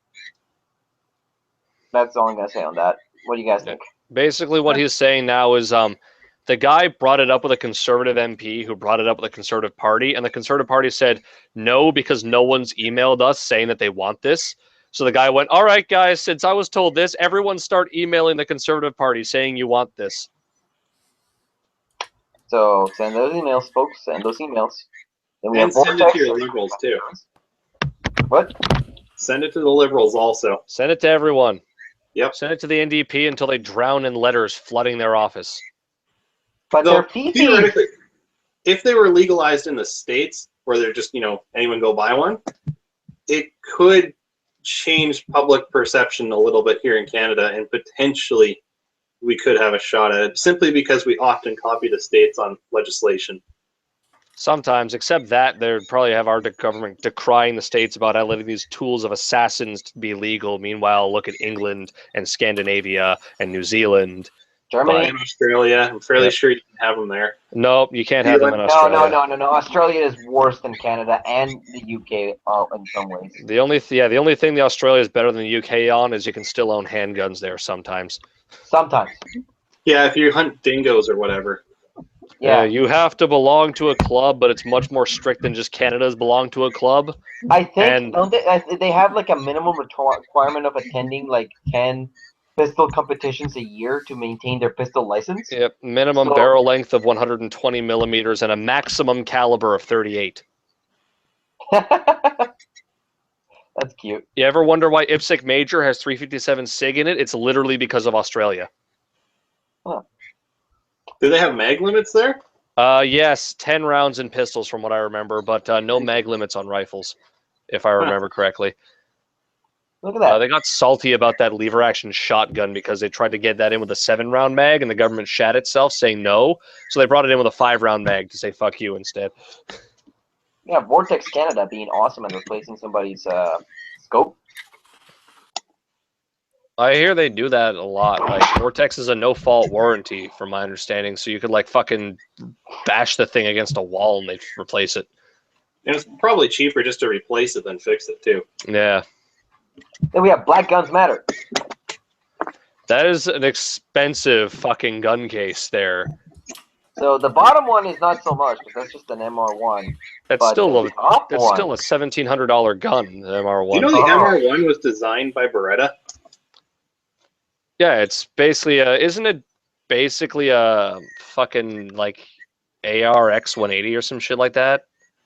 That's all I'm going to say on that. What do you guys think? Basically, what he's saying now is the guy brought it up with a conservative MP who brought it up with the Conservative Party, and the Conservative Party said no because no one's emailed us saying that they want this. So the guy went, all right, guys, since I was told this, everyone start emailing the Conservative Party saying you want this. So send those emails, folks. Send those emails. Then we And have send it to your liberals, too. What? Send it to the liberals also. Send it to everyone. Yep. Send it to the NDP until they drown in letters flooding their office. But they're feces. Theoretically, if they were legalized in the States, where they're just, anyone go buy one, it could change public perception a little bit here in Canada, and potentially we could have a shot at it, simply because we often copy the States on legislation. Sometimes, except that, they'd probably have our government decrying the States about letting these tools of assassins be legal. Meanwhile, look at England and Scandinavia and New Zealand. Germany. And Australia, I'm fairly sure you can have them there. Nope, you can't have them in Australia. No. Australia is worse than Canada and the UK in some ways. The only thing the Australia is better than the UK on is you can still own handguns there sometimes. Sometimes. Yeah, if you hunt dingoes or whatever. Yeah. You have to belong to a club, but it's much more strict than just Canada's belong to a club. I think don't they have like a minimum requirement of attending like 10 pistol competitions a year to maintain their pistol license? Yep, minimum barrel length of 120 millimeters and a maximum caliber of 38. That's cute. You ever wonder why IPSC Major has 357 SIG in it? It's literally because of Australia. Huh. Do they have mag limits there? Yes, 10 rounds in pistols from what I remember, but no mag limits on rifles, if I remember correctly. Look at that. They got salty about that lever action shotgun because they tried to get that in with a 7-round mag and the government shat itself saying no. So they brought it in with a 5-round mag to say fuck you instead. Yeah, Vortex Canada being awesome and replacing somebody's scope. I hear they do that a lot. Like Vortex is a no-fault warranty, from my understanding, so you could like fucking bash the thing against a wall and they replace it. And it's probably cheaper just to replace it than fix it too. Yeah. Then we have Black Guns Matter. That is an expensive fucking gun case there. So the bottom one is not so much, because that's just an MR1. That's still a $1,700 gun, the MR1. Do you know the MR1 was designed by Beretta? Yeah, it's basically isn't it basically a fucking like ARX 180 or some shit like that.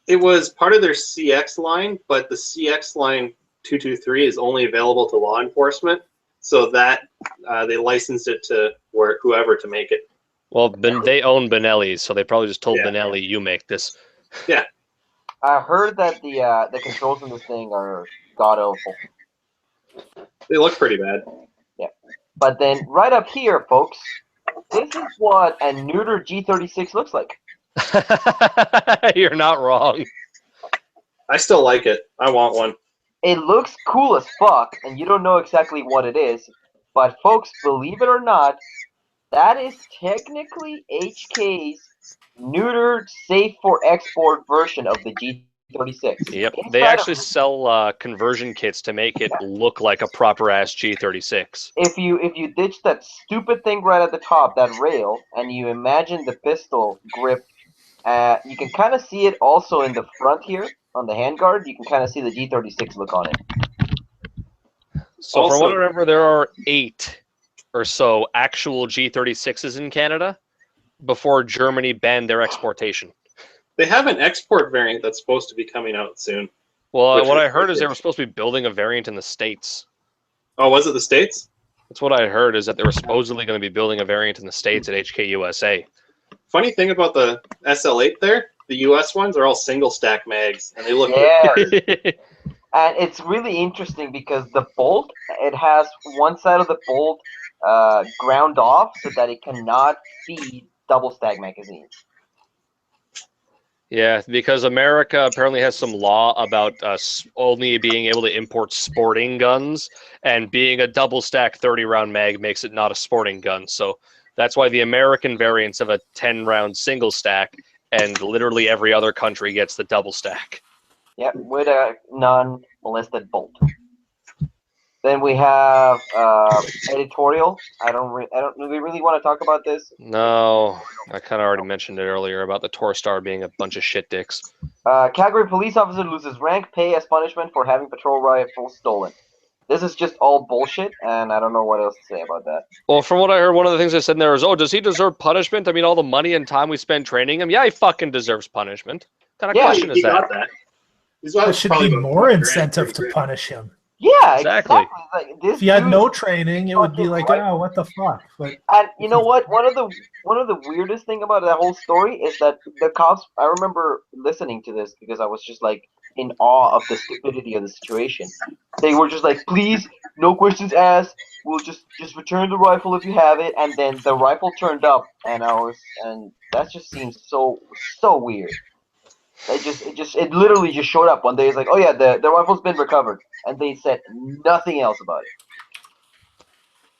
It was part of their CX line, but the CX line 223 is only available to law enforcement, so that they licensed it to whoever to make it. Well, they own Benelli's, so they probably just told Yeah. Benelli, "You make this." Yeah. I heard that the controls in this thing are god awful. They look pretty bad. Yeah. But then right up here, folks, this is what a neuter G36 looks like. You're not wrong. I still like it. I want one. It looks cool as fuck, and you don't know exactly what it is. But folks, believe it or not, that is technically HK's neutered, safe for export version of the G36. Yep, Inside they of- actually sell conversion kits to make it look like a proper ass G36. If you ditch that stupid thing right at the top, that rail, and you imagine the pistol grip, you can kind of see it also in the front here on the handguard. You can kind of see the G36 look on it. So from Also- what I remember, there are 8 or so actual G36s in Canada before Germany banned their exportation. They have an export variant that's supposed to be coming out soon. Well, Which what is I heard is they wicked. were supposed to be building a variant in the States. Oh, was it the States? That's what I heard, is that they were supposedly going to be building a variant in the States at HK USA. Funny thing about the SL8 there, the US ones are all single stack mags, and they look Yeah. And it's really interesting because the bolt, it has one side of the bolt ground off so that it cannot feed double stack magazines. Yeah, because America apparently has some law about us only being able to import sporting guns, and being a double stack 30-round mag makes it not a sporting gun. So that's why the American variants have a 10-round single stack, and literally every other country gets the double stack. Yep, with a non-molested bolt. Then we have editorial. Do we really want to talk about this? No, I kind of already mentioned it earlier about the Torstar being a bunch of shit dicks. Calgary police officer loses rank, pay as punishment for having patrol rifle stolen. This is just all bullshit, and I don't know what else to say about that. Well, from what I heard, one of the things I said in there is, oh, does he deserve punishment? I mean, all the money and time we spend training him? Yeah, he fucking deserves punishment. What kind of Yeah, question is that? got that. He's There should be more incentive to punish him. Yeah, Exactly. Like, this If he had dude- no training, it would be like, Right. oh, what the fuck? But And you know what? One of the weirdest thing about that whole story is that the cops. I remember listening to this because I was just like in awe of the stupidity of the situation. They were just like, "Please, no questions asked. We'll just return the rifle if you have it." And then the rifle turned up, and that just seems so weird. It literally just showed up one day. It's like, "Oh yeah, the rifle's been recovered," and they said nothing else about it.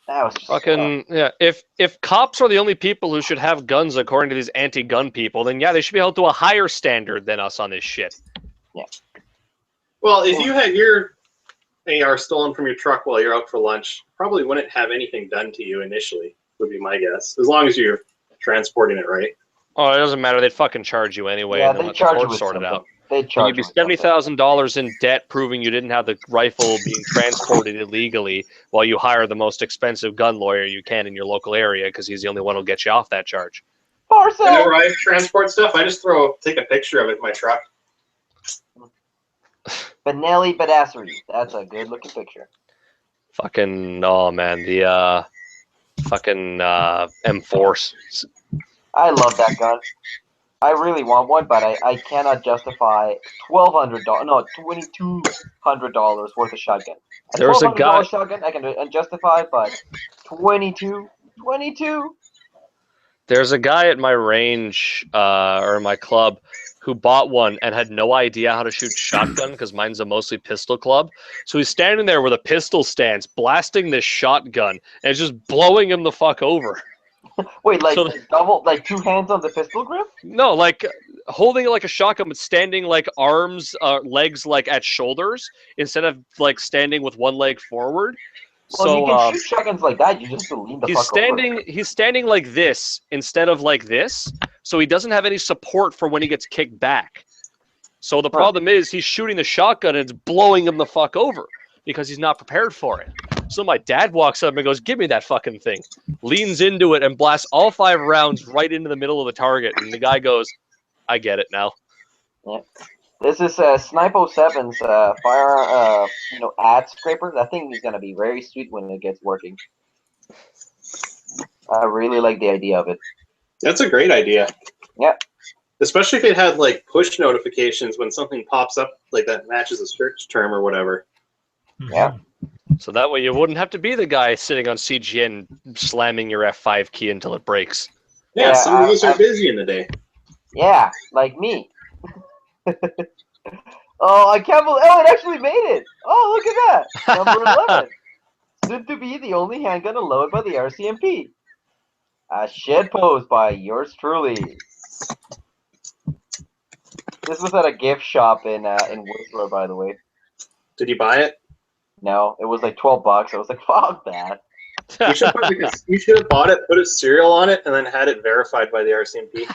That was just Fucking yeah! If cops are the only people who should have guns according to these anti-gun people, then yeah, they should be held to a higher standard than us on this shit. Well, if you had your AR stolen from your truck while you're out for lunch, probably wouldn't have anything done to you initially, would be my guess. As long as you're transporting it right. Oh, it doesn't matter. They'd fucking charge you anyway, Yeah, and then they let the charge you court with sort it something. out. They And charge you'd be you with something. $70,000 in debt, proving you didn't have the rifle being transported illegally, while you hire the most expensive gun lawyer you can in your local area, because he's the only one who'll get you off that charge. Parcel. Whenever I transport stuff, I just take a picture of it in my truck. Benelli Badassery. That's a good looking picture. Fucking oh man, the fucking M4s. I love that gun. I really want one, but I cannot justify $1,200. No, $2,200 worth of shotgun. There's a $1,200 guy- shotgun I can justify, but 22. There's a guy at my range or in my club who bought one and had no idea how to shoot shotgun because mine's a mostly pistol club. So he's standing there with a pistol stance, blasting this shotgun, and it's just blowing him the fuck over. Wait, like So- double, like two hands on the pistol grip? No, like holding it like a shotgun, but standing like arms, legs like at shoulders instead of like standing with one leg forward. Well, So you can shoot shotguns like that. You just have to lean the he's fuck over. he's standing like this instead of like this, so he doesn't have any support for when he gets kicked back. So the problem is he's shooting the shotgun and it's blowing him the fuck over because he's not prepared for it. So my dad walks up and goes, "Give me that fucking thing." Leans into it and blasts all 5 rounds right into the middle of the target. And the guy goes, "I get it now." Yeah. This is Snipe 07's fire, ad scraper. That thing is gonna be very sweet when it gets working. I really like the idea of it. That's a great idea. Yeah. Especially if it had like push notifications when something pops up like that matches a search term or whatever. Yeah. So that way you wouldn't have to be the guy sitting on CGN slamming your F5 key until it breaks. Yeah, some of us are busy in the day. Yeah, like me. Oh, I can't believe! Oh, it actually made it! Oh, look at that! Number 11. Soon to be the only handgun allowed by the RCMP. A shit post by yours truly. This was at a gift shop in Whistler, by the way. Did you buy it? No, it was like $12. I was like, fuck that. You should have bought it, put a serial on it, and then had it verified by the RCMP.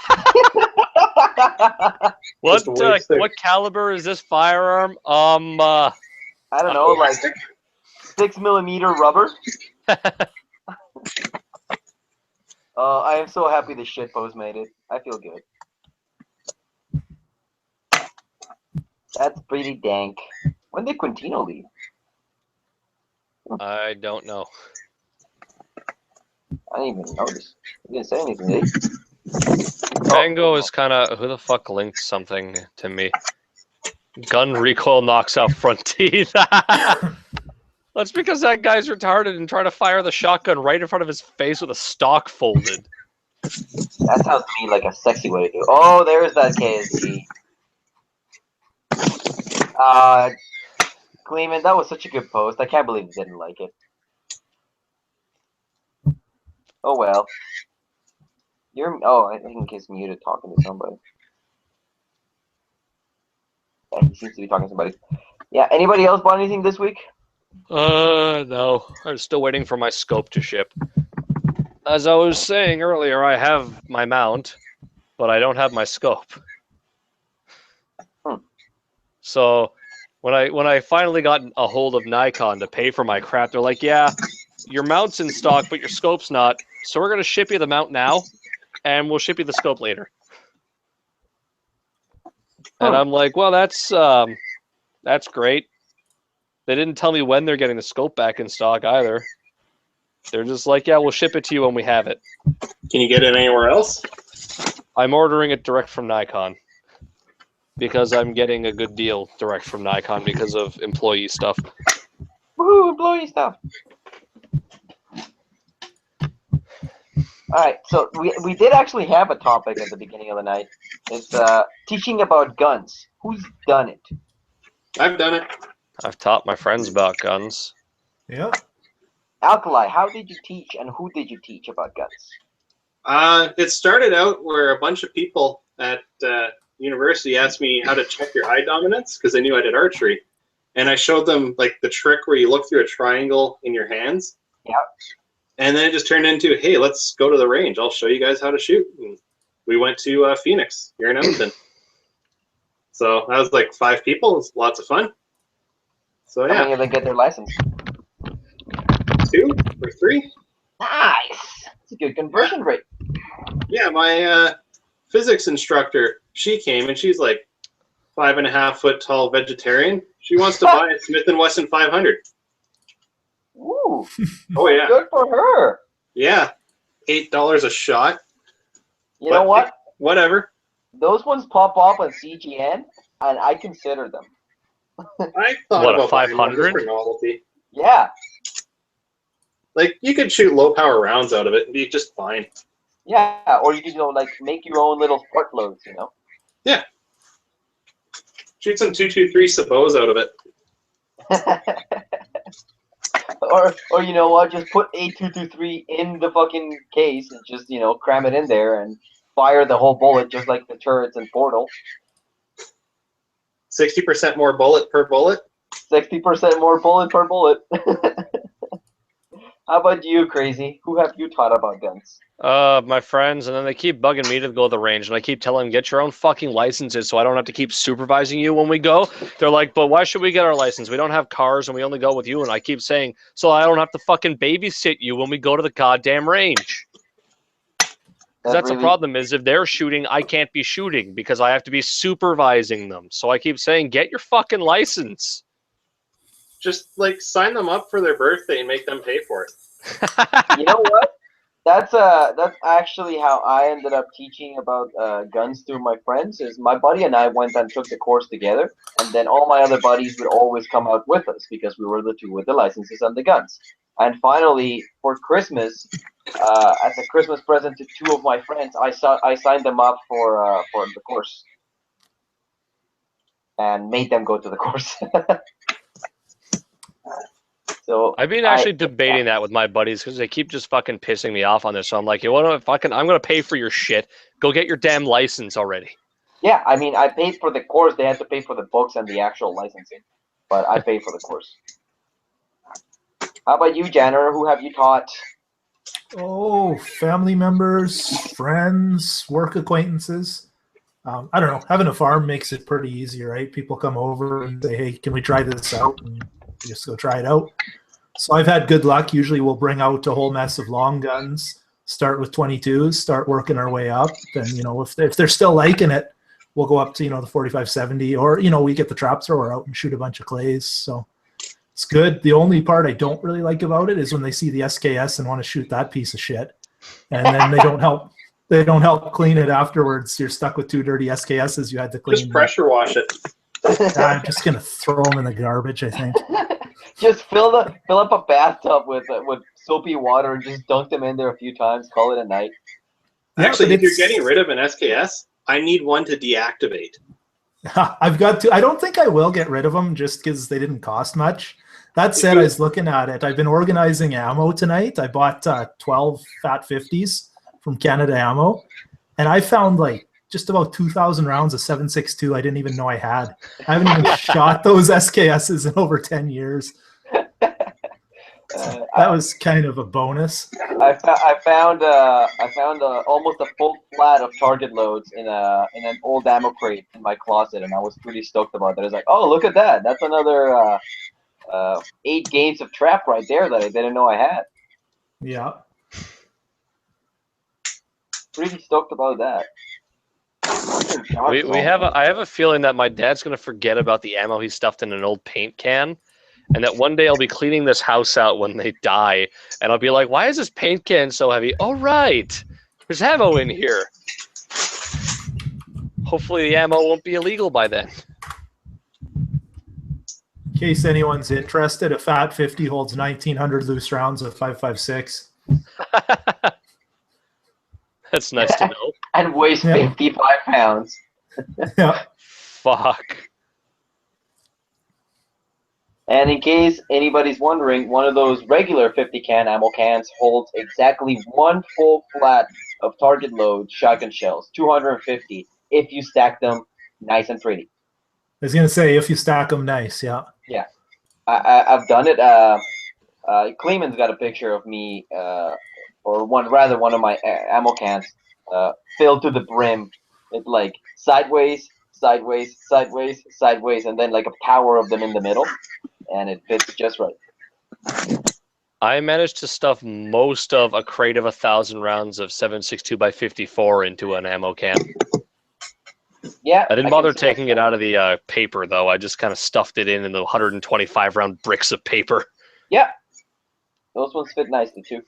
What caliber is this firearm? I don't know, like 6mm rubber. I am so happy the shitpost made it. I feel good. That's pretty dank. When did Quintino leave? I don't know. I didn't even notice. He didn't say anything, did he? Mango is kind of... Who the fuck linked something to me? Gun recoil knocks out front teeth. That's because that guy's retarded and trying to fire the shotgun right in front of his face with a stock folded. That sounds to me like a sexy way to do it. Oh, there's that KSG. Kleeman, that was such a good post. I can't believe you didn't like it. Oh well. I think he's muted talking to somebody. Yeah, he seems to be talking to somebody. Yeah, anybody else bought anything this week? No. I'm still waiting for my scope to ship. As I was saying earlier, I have my mount, but I don't have my scope. So when I finally got a hold of Nikon to pay for my crap, they're like, "Yeah, your mount's in stock, but your scope's not. So we're gonna ship you the mount now, and we'll ship you the scope later." And I'm like, "Well, that's great." They didn't tell me when they're getting the scope back in stock either. They're just like, "Yeah, we'll ship it to you when we have it." Can you get it anywhere else? I'm ordering it direct from Nikon because I'm getting a good deal direct from Nikon because of employee stuff. Woohoo, employee stuff. Alright, so we did actually have a topic at the beginning of the night. It's teaching about guns. Who's done it? I've done it. I've taught my friends about guns. Yeah. Alkali, how did you teach and who did you teach about guns? It started out where a bunch of people at university asked me how to check your eye dominance because they knew I did archery. And I showed them like the trick where you look through a triangle in your hands. Yeah. And then it just turned into, hey, let's go to the range. I'll show you guys how to shoot. And we went to Phoenix here in Edmonton. So that was like 5 people. It was lots of fun. So How yeah. many of them get their license? 2 or 3. Nice. It's a good conversion rate. Yeah, my physics instructor, she came and she's like 5.5 foot tall vegetarian. She wants to buy a Smith & Wesson 500. Ooh. Oh yeah. Good for her. Yeah. $8 a shot. You know what? Whatever. Those ones pop up on CGN, and I consider them. I thought What, a about buying one just 500? for novelty. Yeah. Like you could shoot low power rounds out of it and be just fine. Yeah. Or you could, like make your own little sport loads, Yeah. Shoot some 223 sabots out of it. or you know what? Just put A223 in the fucking case and just cram it in there and fire the whole bullet just like the turrets in Portal. 60% more bullet per bullet. 60% more bullet per bullet. How about you, Crazy? Who have you taught about guns? My friends, and then they keep bugging me to go to the range, and I keep telling them, get your own fucking licenses so I don't have to keep supervising you when we go. They're like, but why should we get our license? We don't have cars and we only go with you. And I keep saying, so I don't have to fucking babysit you when we go to the goddamn range. That's the problem is if they're shooting, I can't be shooting because I have to be supervising them. So I keep saying, get your fucking license. Just like sign them up for their birthday and make them pay for it. You know what? That's actually how I ended up teaching about guns through my friends. Is my buddy and I went and took the course together, and then all my other buddies would always come out with us because we were the two with the licenses and the guns. And finally, for Christmas, as a Christmas present to two of my friends, I signed them up for the course and made them go to the course. So I've been actually debating that with my buddies because they keep just fucking pissing me off on this. So I'm like, you want to fucking? I'm gonna pay for your shit. Go get your damn license already. Yeah, I mean, I paid for the course. They had to pay for the books and the actual licensing, but I paid for the course. How about you, Janner? Who have you taught? Oh, family members, friends, work acquaintances. I don't know. Having a farm makes it pretty easy, right? People come over and say, hey, can we try this out? And just go try it out. So I've had good luck. Usually we'll bring out a whole mess of long guns, start with 22s, start working our way up. Then, if they're still liking it, we'll go up to, the 45-70, or, we get the trap thrower out and shoot a bunch of clays. So it's good. The only part I don't really like about it is when they see the SKS and want to shoot that piece of shit. And then they don't help. They don't help clean it afterwards. You're stuck with 2 dirty SKSs you had to clean. Just pressure wash it. I'm just gonna throw them in the garbage, I think. Just fill up a bathtub with soapy water and just dunk them in there a few times. Call it a night. Actually, if you're getting rid of an SKS, I need one to deactivate. I've got to. I don't think I will get rid of them just because they didn't cost much. That said, I was looking at it. I've been organizing ammo tonight. I bought 12 Fat 50s from Canada Ammo, and I found like just about 2,000 rounds of 7.62 I didn't even know I had. I haven't even shot those SKSs in over 10 years. That was kind of a bonus. I found almost a full flat of target loads in an old ammo crate in my closet, and I was pretty stoked about that. I was like, oh, look at that! That's another 8 games of trap right there that I didn't know I had. Yeah. Pretty stoked about that. I have a feeling that my dad's gonna forget about the ammo he stuffed in an old paint can, and that one day I'll be cleaning this house out when they die, and I'll be like, "Why is this paint can so heavy?" Oh right, there's ammo in here. Hopefully the ammo won't be illegal by then. In case anyone's interested, a Fat 50 holds 1,900 loose rounds of 5.56. That's nice to know. And weighs 55 pounds. Yeah. Fuck. And in case anybody's wondering, one of those regular 50 can ammo cans holds exactly 1 full flat of target load shotgun shells, 250, if you stack them nice and pretty. I was gonna say if you stack them nice, yeah. Yeah, I've done it. Kleeman's got a picture of me, or one of my ammo cans, filled to the brim. It's like sideways, sideways, sideways, sideways, and then like a tower of them in the middle, and it fits just right. I managed to stuff most of a crate of 1,000 rounds of 7.62 by 54 into an ammo can. Yeah, I didn't bother taking it out of the paper though. I just kind of stuffed it in the 125 round bricks of paper. Yeah, those ones fit nicely too.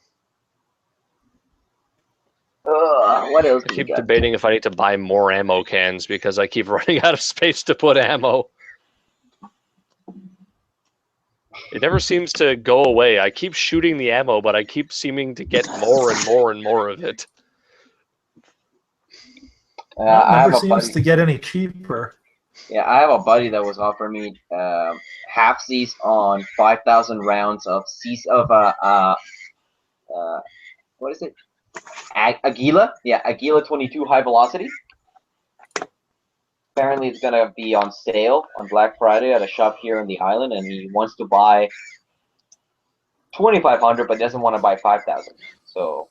What else? I keep debating if I need to buy more ammo cans because I keep running out of space to put ammo. It never seems to go away. I keep shooting the ammo, but I keep seeming to get more and more and more of it. It never seems to get any cheaper. Yeah, I have a buddy that was offering me halfsies on 5,000 rounds of what is it? Aguila? Yeah, Aguila 22 high velocity. Apparently it's gonna be on sale on Black Friday at a shop here in the island, and he wants to buy 2,500, but doesn't want to buy 5,000. So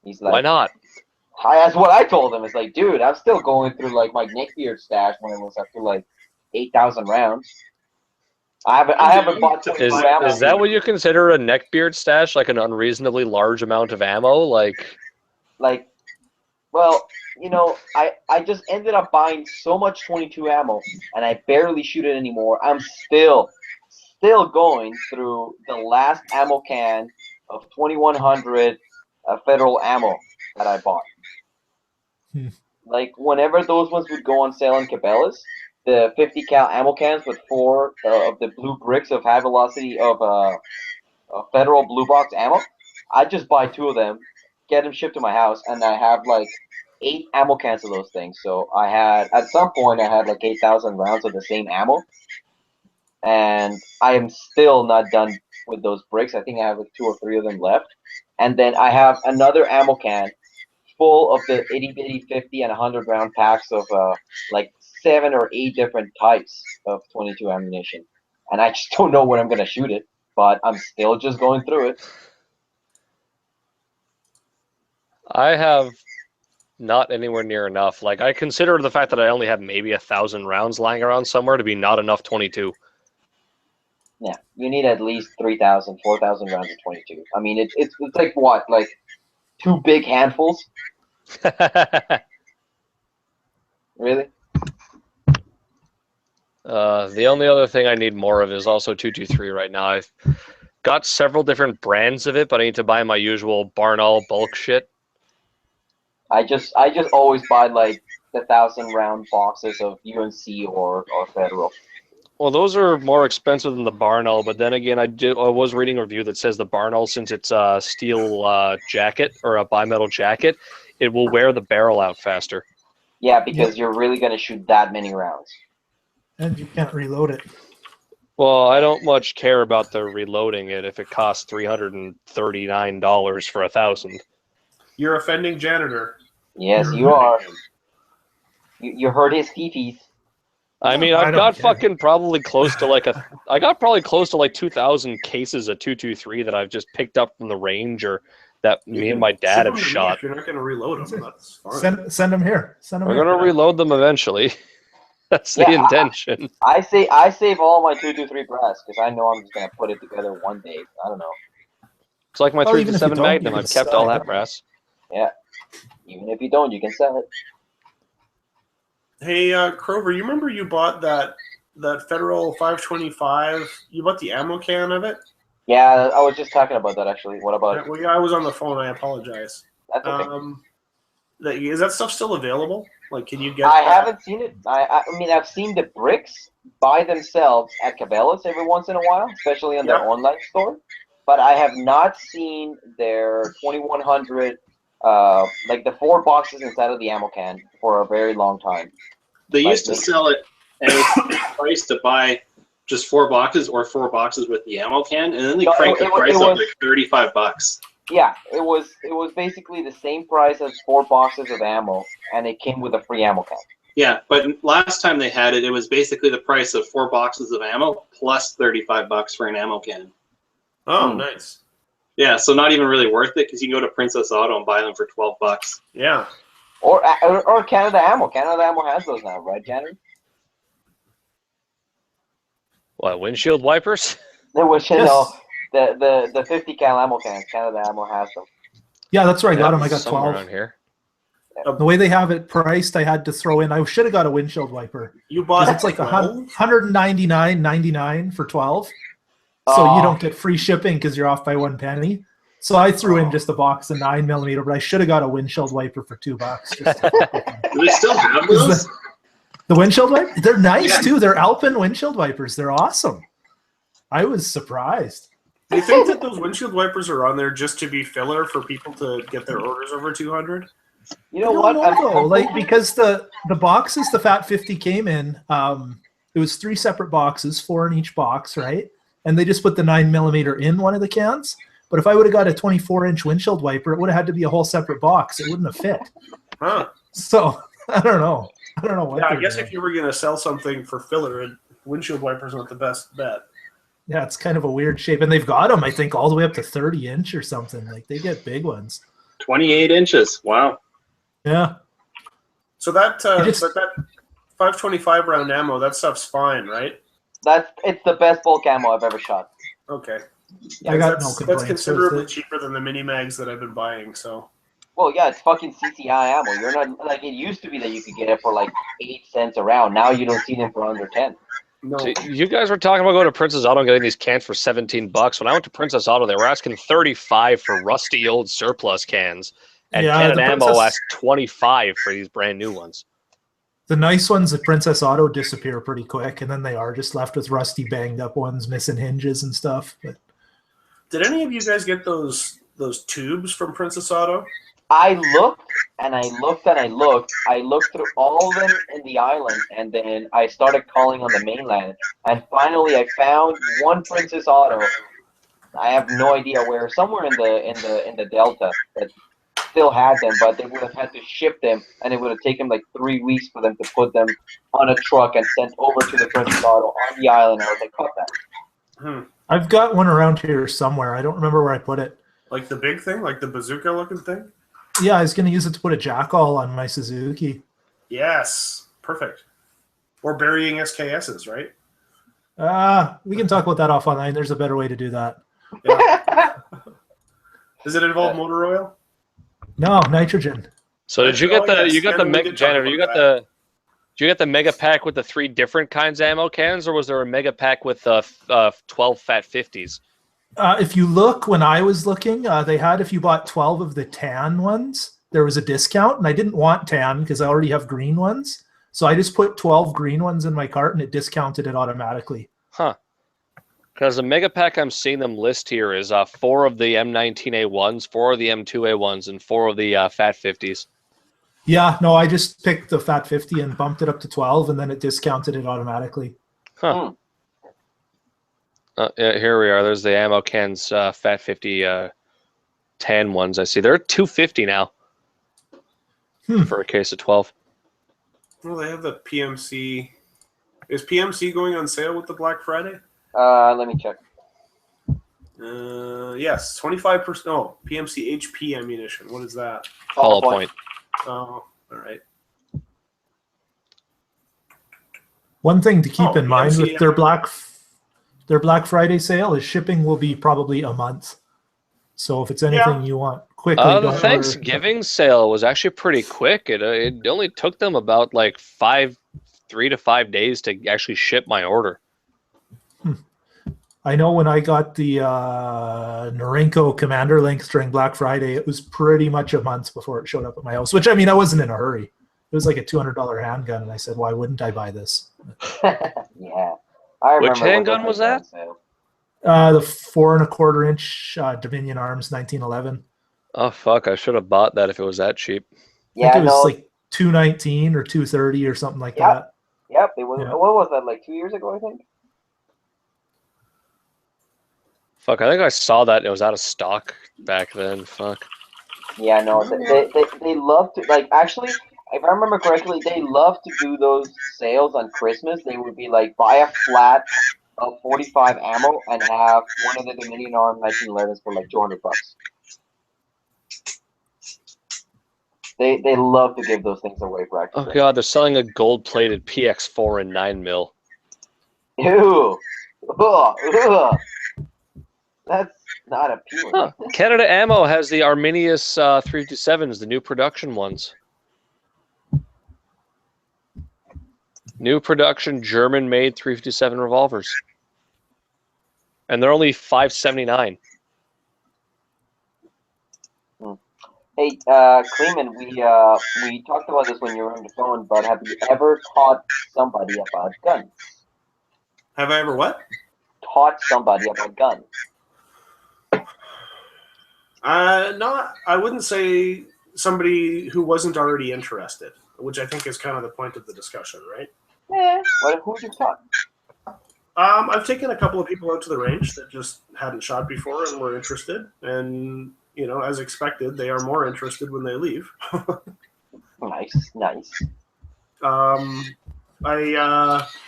he's like, Why not? That's what I told him. It's like, dude, I'm still going through like my neckbeard stash when it was up to like 8,000 rounds. I haven't bought 22 ammo. Is that what you consider a neckbeard stash? Like an unreasonably large amount of ammo? Like, well, you know, I just ended up buying so much 22 ammo, and I barely shoot it anymore. I'm still going through the last ammo can of 2,100 federal ammo that I bought. Like, whenever those ones would go on sale in Cabela's, the 50 cal ammo cans with 4 of the blue bricks of high velocity of federal blue box ammo, I just buy 2 of them, get them shipped to my house, and I have like 8 ammo cans of those things. So at some point I had like 8,000 rounds of the same ammo, and I am still not done with those bricks. I think I have like 2 or 3 of them left, and then I have another ammo can full of the itty bitty 50 and 100 round packs of like 7 or 8 different types of 22 ammunition, and I just don't know when I'm gonna shoot it, but I'm still just going through it. I have not anywhere near enough. Like, I consider the fact that I only have maybe 1,000 rounds lying around somewhere to be not enough 22. Yeah, you need at least 3,000, 4,000 rounds of 22. I mean, it's like what, like 2 big handfuls? Really? The only other thing I need more of is also 223 right now. I've got several different brands of it, but I need to buy my usual Barnaul bulk shit. I just always buy like the 1,000 round boxes of UNC or Federal. Well, those are more expensive than the Barnaul, but then again, I was reading a review that says the Barnaul, since it's a steel jacket or a bimetal jacket, it will wear the barrel out faster. Yeah, because you're really gonna shoot that many rounds. And you can't reload it. Well, I don't much care about the reloading it if it costs $339 for 1,000. You're offending janitor. Yes, you are. You heard his fifis. I mean, I I've don't got care. fucking probably close to like I got probably close to like 2,000 cases of 223 that I've just picked up from the range or that me and my dad have shot. If you're not going to reload them, that's fine. Send them here. Send them We're here. gonna reload them eventually. That's the Yeah, intention. I save all my 223 brass because I know I'm just gonna put it together one day. I don't know. It's like my Well, even if you 357 don't, you Magnum. can I've kept sell all it. that brass. Yeah. Even if you don't, you can sell it. Hey, Crover, you remember you bought that Federal 525? You bought the ammo can of it? Yeah, I was just talking about that actually. What about it? Well, yeah, I was on the phone. I apologize. That's okay. Is that stuff still available? Like, can you get? I that? haven't seen it. I mean, I've seen the bricks by themselves at Cabela's every once in a while, especially on their online store. But I have not seen their 2,100, like the 4 boxes inside of the ammo can for a very long time. They used to sell it, and it was priced to buy just 4 boxes or 4 boxes with the ammo can, and then they cranked the price up like $35. Yeah, it was basically the same price as 4 boxes of ammo, and it came with a free ammo can. Yeah, but last time they had it, it was basically the price of 4 boxes of ammo plus $35 for an ammo can. Oh, nice. Yeah, so not even really worth it because you can go to Princess Auto and buy them for $12. Yeah. Or Canada Ammo. Canada Ammo has those now, right, Janet? What, windshield wipers? There was, you know, the 50 cal ammo cans. Canada Ammo has them. Yeah, that's where I got them. I got Somewhere 12. around here. The way they have it priced, I had to throw in. I should have got a windshield wiper. You bought It's like 12? $199.99 for 12. So you don't get free shipping because you're off by 1 penny. So I threw in just a box of 9mm, but I should have got a windshield wiper for $2. Do they still have those? The windshield wipers? They're nice Yeah. too. They're Alpen windshield wipers. They're awesome. I was surprised. Do you think that those windshield wipers are on there just to be filler for people to get their orders over 200? You know I what? don't know, though. Like, because the boxes the Fat 50 came in, it was 3 separate boxes, 4 in each box, right? And they just put the 9mm in one of the cans. But if I would have got a 24-inch windshield wiper, it would have had to be a whole separate box. It wouldn't have fit. Huh. So I don't know. I don't know what. Yeah, I they're guess doing. if you were going to sell something for filler, windshield wipers aren't the best bet. Yeah, it's kind of a weird shape, and they've got them, I think, all the way up to 30-inch or something. Like they get big ones. 28 inches. Wow. Yeah. So that just- but that 525 round ammo, that stuff's fine, right? It's the best bulk ammo I've ever shot. Okay. I got that's, no that's complaints. considerably with it. cheaper than the mini mags that I've been buying. So Well, yeah, it's fucking CCI ammo. You're not like it used to be that you could get it for like 8 cents a round. Now you don't see them for under 10. no, So you guys were talking about going to Princess Auto and getting these cans for $17. When I went to Princess Auto, they were asking $35 for rusty old surplus cans, and Yeah, Canada the Ammo Princess- asked $25 for these brand new ones. The nice ones at Princess Auto disappear pretty quick, and then they are just left with rusty, banged up ones, missing hinges and stuff. But did any of you guys get those tubes from Princess Auto? I looked and I looked and I looked. I looked through all of them in the island, and then I started calling on the mainland. And finally, I found one Princess Auto. I have no idea where, somewhere in the Delta that still had them, but they would have had to ship them, and it would have taken like 3 weeks for them to put them on a truck and sent over to the Princess Auto on the island. I was like, fuck that. I've got one around here somewhere. I don't remember where I put it. Like the big thing, like the bazooka looking thing? Yeah, I was going to use it to put a jackal on my Suzuki. Yes. Perfect. Or burying SKSs, right? We can talk about that offline. There's a better way to do that. Yeah. Does it involve motor oil? No, nitrogen. So did you get the yes, you got the and we mega did talk janitor? You about got the did you get the mega pack with the 3 different kinds of ammo cans, or was there a mega pack with 12 fat 50s? If you look, when I was looking, they had, if you bought 12 of the tan ones, there was a discount, and I didn't want tan because I already have green ones. So I just put 12 green ones in my cart, and it discounted it automatically. Huh. Because the mega pack I'm seeing them list here is 4 of the M19A1s, 4 of the M2A1s, and 4 of the fat 50s. Yeah, no, I just picked the fat 50 and bumped it up to 12, and then it discounted it automatically. Huh. Yeah, here we are. There's the ammo cans, fat 50 tan ones. I see. They're $2.50 now for a case of 12. Well, they have the PMC. Is PMC going on sale with the Black Friday? Let me check. Yes, 25%. Oh, PMC HP ammunition. What is that? Hollow point. Oh, all right. One thing to keep in mind PMC, with their Black Friday sale is shipping will be probably a month. So if it's anything you want quickly, The don't order. Thanksgiving sale was actually pretty quick. It only took them about like 3 to 5 days to actually ship my order. I know when I got the Norinco Commander Link during Black Friday, it was pretty much a month before it showed up at my house, which, I mean, I wasn't in a hurry. It was like a $200 handgun, and I said, why wouldn't I buy this? Yeah. I remember Which handgun was that? The 4 1/4 inch Dominion Arms 1911. Oh, fuck. I should have bought that if it was that cheap. I Yeah, think it was no. like $219 or $230 or something like Yep. that. Yep. It was. Yeah. What was that? Like 2 years ago, I think. Fuck, I think I saw that. It was out of stock back then. Fuck. Yeah, no, they love to, like, actually, if I remember correctly, they love to do those sales on Christmas. They would be like, buy a flat of 45 ammo and have one of the Dominion Arm 1911s for like $200. They love to give those things away for actually. Oh, God. They're selling a gold-plated PX4 in 9mm. Ew. Ugh. Ugh. That's not appealing. Huh. Canada Ammo has the Arminius 357s, the new production ones. New production German-made 357 revolvers. And they're only $5.79. Hey, Cleeman, we talked about this when you were on the phone, but have you ever taught somebody about guns? Have I ever what? Taught somebody about guns? Not. I wouldn't say somebody who wasn't already interested, which I think is kind of the point of the discussion, right? Who have you taught? I've taken a couple of people out to the range that just hadn't shot before and were interested, and you know, as expected, they are more interested when they leave. Nice.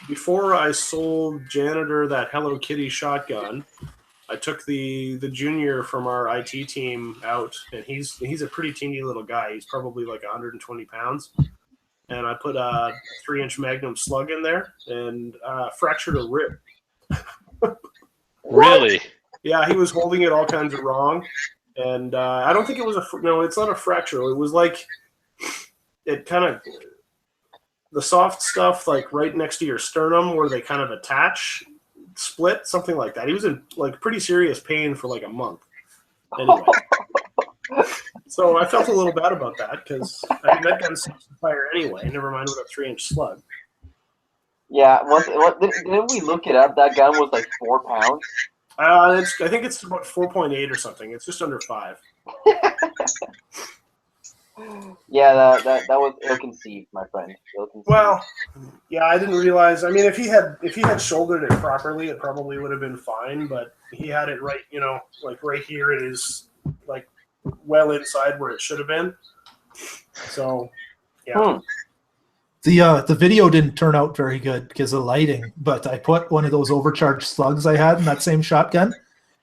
Before I sold Janitor that Hello Kitty shotgun, I took the junior from our IT team out, and he's a pretty teeny little guy. He's probably like 120 pounds. And I put a 3-inch Magnum slug in there and fractured a rib. Really? Yeah, he was holding it all kinds of wrong. And I don't think it was no, it's not a fracture. It was like it kind of the soft stuff like right next to your sternum where they kind of attach, split, something like that. He was in like pretty serious pain for like a month. Anyway. So I felt a little bad about that because I mean that gun seems to fire anyway. Never mind with a 3-inch slug. Yeah, didn't we look it up? That gun was like 4 pounds. I think it's about 4.8 or something. It's just under 5. Yeah, that was ill-conceived, my friend. Ill-conceived. Well, yeah, I didn't realize. I mean, if he had shouldered it properly, it probably would have been fine. But he had it right, like right here. It is like well inside where it should have been. So, yeah. The video didn't turn out very good because of lighting, but I put one of those overcharged slugs I had in that same shotgun,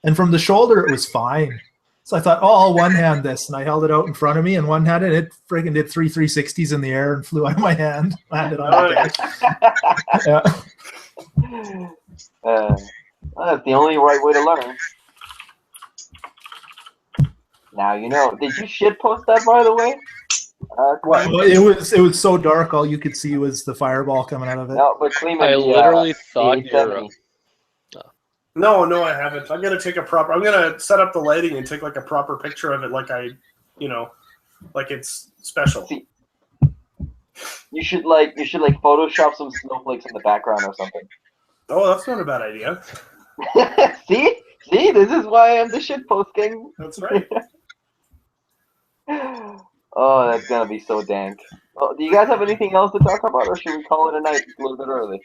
and from the shoulder it was fine. So I thought, I'll one-hand this, and I held it out in front of me and one-handed it. Friggin' did 3 360s in the air and flew out of my hand, landed on the deck. Yeah. That's the only right way to learn. Now you know. Did you shitpost that, by the way? Well, it was so dark, all you could see was the fireball coming out of it. No, but Cleveland, I literally thought you're. No, I haven't. I'm gonna set up the lighting and take like a proper picture of it, like like it's special. See, you should Photoshop some snowflakes in the background or something. Oh, that's not a bad idea. See, this is why I'm the shitpost king. That's right. Oh, that's gonna be so dank. Oh, do you guys have anything else to talk about, or should we call it a night a little bit early?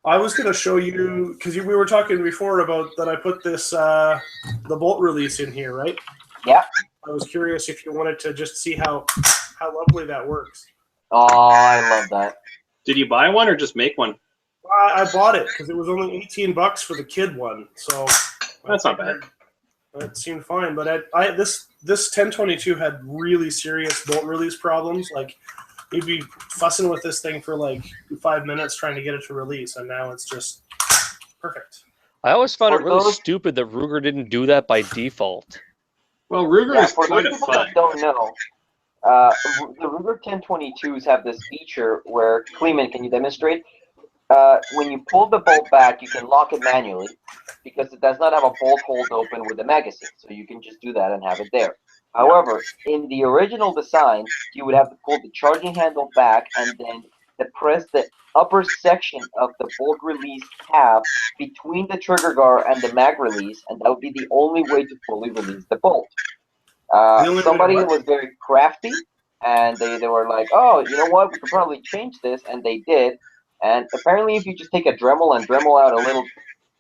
I was going to show you, because we were talking before about that I put this, the bolt release in here, right? Yeah. I was curious if you wanted to just see how lovely that works. Oh, I love that. Did you buy one or just make one? I bought it because it was only $18 for the kid one, so That's not bad. It seemed fine, but this 1022 had really serious bolt release problems. Like, you'd be fussing with this thing for like 5 minutes trying to get it to release, and now it's just perfect. I always found it really stupid that Ruger didn't do that by default. Well, Ruger is for quite those a people fun. that don't know, the Ruger 1022s have this feature where, Cleeman, can you demonstrate? When you pull the bolt back, you can lock it manually because it does not have a bolt hold open with the magazine, so you can just do that and have it there. However, in the original design, you would have to pull the charging handle back and then press the upper section of the bolt release tab between the trigger guard and the mag release, and that would be the only way to fully release the bolt. Somebody was very crafty, and they were like, oh, you know what, we could probably change this, and they did. And apparently if you just take a Dremel and Dremel out a little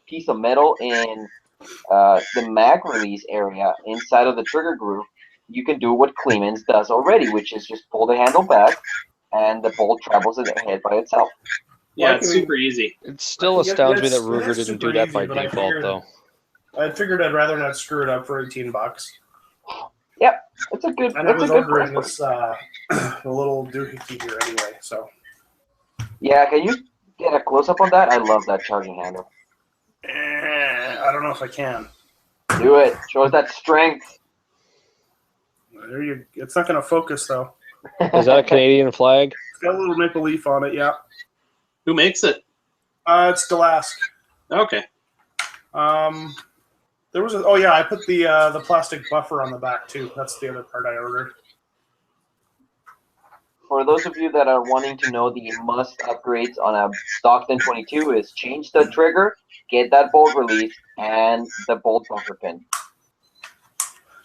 piece of metal in the mag release area inside of the trigger groove, you can do what Clemens does already, which is just pull the handle back and the bolt travels ahead by itself. Yeah, it's super easy. It still astounds me that Ruger didn't do that by default, though. I figured I'd rather not screw it up for $18. Yep, it's a good. And I was ordering this the little doohickey here anyway, so. Yeah, can you get a close up on that? I love that charging handle. I don't know if I can. Do it. Show us that strength. There you. It's not going to focus though. Is that a Canadian flag? It's got a little maple leaf on it. Yeah. Who makes it? It's Delask. Okay. There was I put the plastic buffer on the back too. That's the other part I ordered. For those of you that are wanting to know, the must upgrades on a stock 1022 is change the trigger, get that bolt release, and the bolt buffer pin.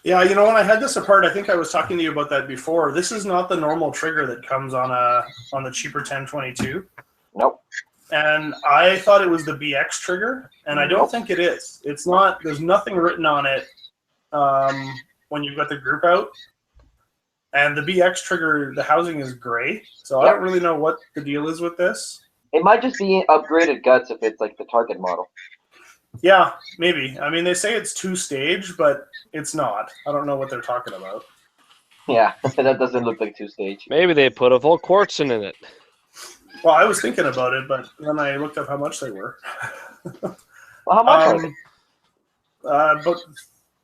Yeah, when I had this apart, I think I was talking to you about that before. This is not the normal trigger that comes on the cheaper 1022. Nope. And I thought it was the BX trigger, and I don't think it is. It's not. There's nothing written on it when you've got the group out. And the BX trigger, the housing is gray, so I Yep. don't really know what the deal is with this. It might just be upgraded guts if it's like the target model. Yeah, maybe. I mean, they say it's 2-stage, but it's not. I don't know what they're talking about. Yeah, that doesn't look like 2-stage. Maybe they put a Volquartsen in it. Well, I was thinking about it, but then I looked up how much they were. Well, how much are they? About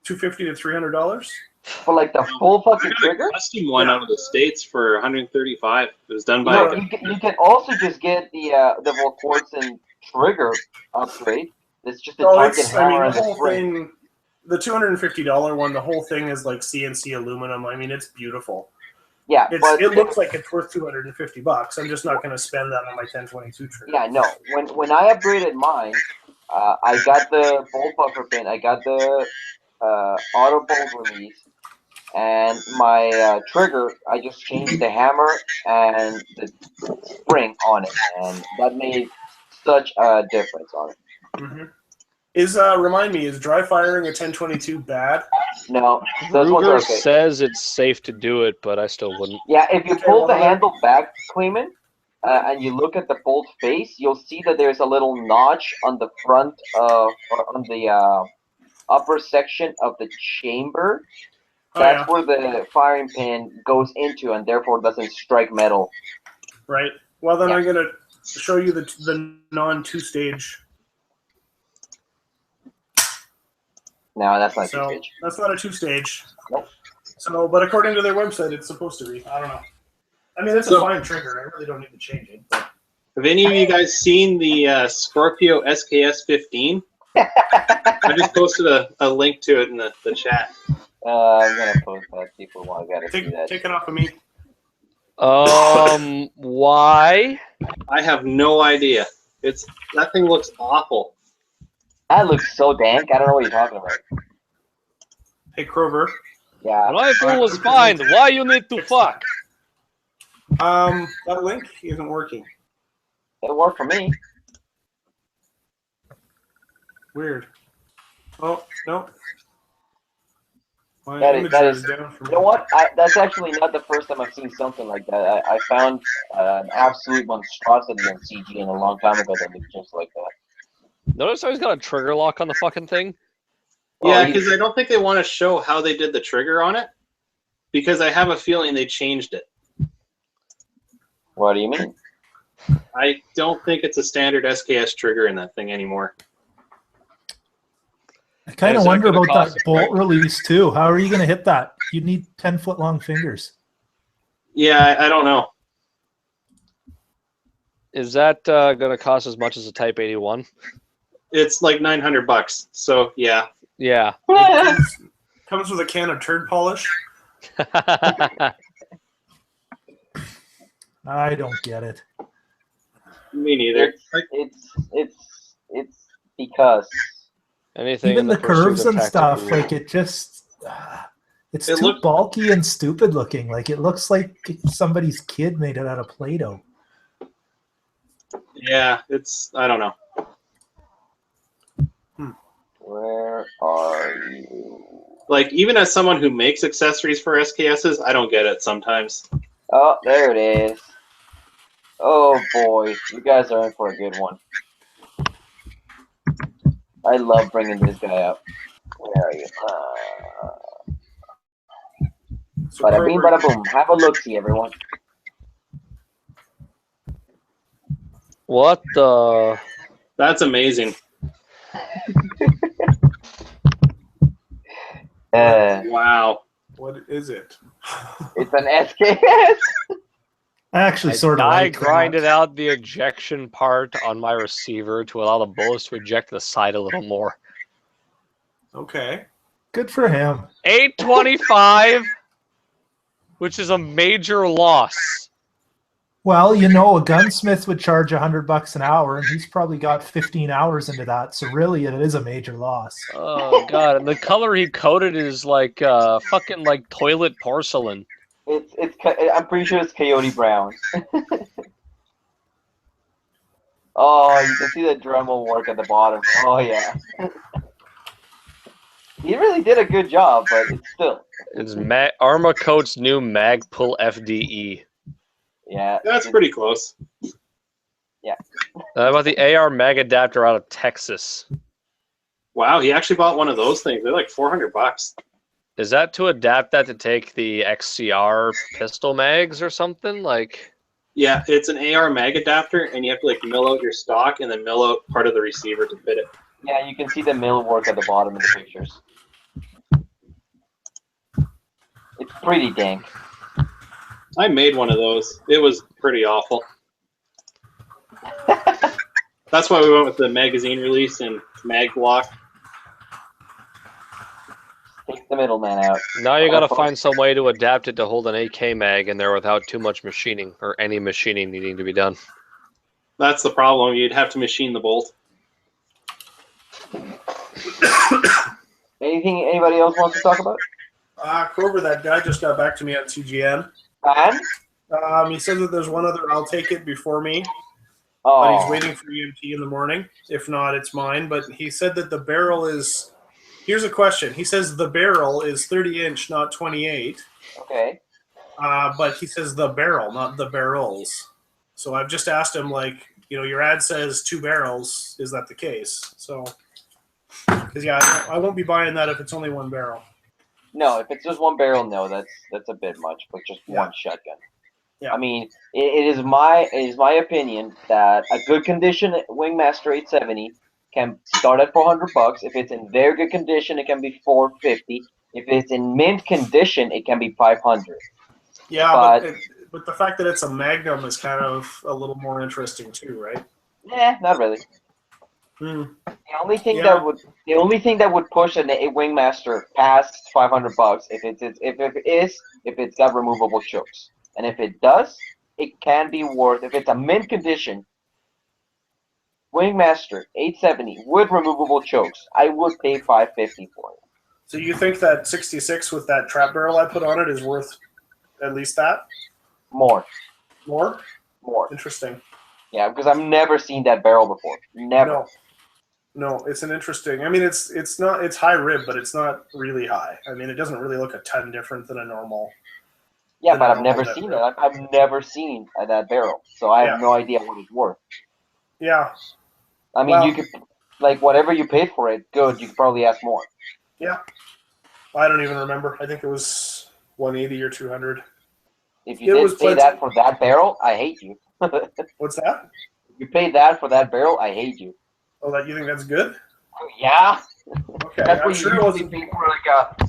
$250 to $300. For like the full I fucking got trigger? a custom one out of the States for 135. It was done by. No, you can also just get the Volquartsen trigger upgrade. It's just a target hammer and the the whole spring. thing, the $250 one, the whole thing is like CNC aluminum. I mean, it's beautiful. Yeah, but It looks like it's worth $250. I'm just not going to spend that on my 1022 trigger. yeah, no. When I upgraded mine, I got the bolt buffer pin, I got the auto bolt release, and my trigger. I just changed the hammer and the spring on it, and that made such a difference on it. Mm-hmm. Remind me, is dry firing a 1022 bad? No, those ones are Ruger okay. says it's safe to do it, but I still wouldn't. Yeah, if you Okay, pull the well, handle back, Cleeman, and you look at the bolt face, you'll see that there's a little notch on the front of, or on the upper section of the chamber. Oh, That's yeah. where the firing pin goes into, and therefore doesn't strike metal. Right. Well, then Yeah. I'm going to show you the non-2-stage. No, that's not So 2-stage. that's not a 2-stage. Nope. So, but according to their website, it's supposed to be. I don't know. I mean, it's a fine trigger. I really don't need to change it. But... Have any of you guys seen the Scorpio SKS 15? I just posted a link to it in the chat. I'm gonna post that. People gotta see that. Take it off of me. Why? I have no idea. That thing looks awful. That looks so dank. I don't know what you're talking about. Hey, Kroger. Yeah. My phone was fine. Why you need to fuck? That link isn't working. It worked for me. Weird. Oh, no. My That is down for me. You know what? That's actually not the first time I've seen something like that. I found an absolute monstrosity on CG in a long time ago that looked just like that. Notice I always got a trigger lock on the fucking thing. Yeah, Oh, because I don't think they want to show how they did the trigger on it. Because I have a feeling they changed it. What do you mean? I don't think it's a standard SKS trigger in that thing anymore. I kind Is of that wonder gonna about cost that bolt release too. How are you going to hit that? You need 10-foot long fingers. Yeah, I don't know. Is that going to cost as much as a Type 81? It's like $900. So yeah. Yeah. Comes with a can of turd polish. I don't get it. Me neither. It's because Anything Even in the pursuit curves of and stuff, tactical- like it just, it's It too look- bulky and stupid looking. Like it looks like somebody's kid made it out of Play-Doh. Yeah, I don't know. where are you? Like, even as someone who makes accessories for SKSs, I don't get it sometimes. Oh, there it is. Oh boy, you guys are in for a good one. I love bringing this guy up. Where are you? So Bada bing, Kroger- bada boom. Have a look, see everyone. What the? That's amazing. Wow. What is it? It's an SKS. I actually sort of I like grinded that. out the ejection part on my receiver to allow the bullets to eject the side a little more. Okay. Good for him. 825, which is a major loss. Well, you know, a gunsmith would charge $100 an hour, and he's probably got 15 hours into that. So really, it is a major loss. Oh god, and the color he coated is like fucking like toilet porcelain. I'm pretty sure it's Coyote Brown. Oh, you can see the Dremel work at the bottom. Oh yeah. He really did a good job, but it's still. It's Armacote's new Magpul FDE. Yeah. That's pretty close. How about the AR mag adapter out of Texas? Wow, he actually bought one of those things. They're like $400. Is that to adapt that to take the XCR pistol mags or something? Like, Yeah, it's an AR mag adapter, and you have to like mill out your stock and then mill out part of the receiver to fit it. Yeah, you can see the mill work at the bottom of the pictures. It's pretty dank. I made one of those. It was pretty awful. That's why we went with the magazine release and mag block. Take the middleman out. now you got to find some way to adapt it to hold an AK mag in there without too much machining or any machining needing to be done. That's the problem. You'd have to machine the bolt. Anything anybody else wants to talk about? Kroger, that guy just got back to me on TGN. And? He said that there's one other I'll take it before me, but Oh, he's waiting for EMT in the morning. If not, it's mine. But he said that the barrel is. Here's a question. He says the barrel is 30-inch, not 28. okay. But he says the barrel, not the barrels. So I've just asked him, like, your ad says 2 barrels. Is that the case? So, because I won't be buying that if it's only 1 barrel. No, if it's just one barrel, no, that's a bit much. But just one shotgun. Yeah. I mean, it is my opinion that a good condition Wingmaster 870 can start at $400. If it's in very good condition, it can be $450. If it's in mint condition, it can be $500. Yeah, but the fact that it's a Magnum is kind of a little more interesting too, right? Not really. Hmm. The only thing Yeah. that would push a Wingmaster past $500 if it's got removable chokes, and if it does, it can be worth. If it's a mint condition Wingmaster 870 with removable chokes, I would pay $550 for it. So you think that 66 with that trap barrel I put on it is worth at least that? More. More? Interesting. Yeah, because I've never seen that barrel before. Never. No, it's an interesting. I mean, it's high rib, but it's not really high. I mean, it doesn't really look a ton different than a normal. Yeah, but I've never seen it. I've never seen that barrel, so I have no idea what it's worth. Yeah. I mean, you could, like, whatever you paid for it, good. You could probably ask more. Yeah. I don't even remember. I think it was 180 or 200. If you did pay that for that barrel, I hate you. What's that? If you paid that for that barrel, I hate you. Oh, that you think that's good? Yeah. Okay. That's what you usually pay for,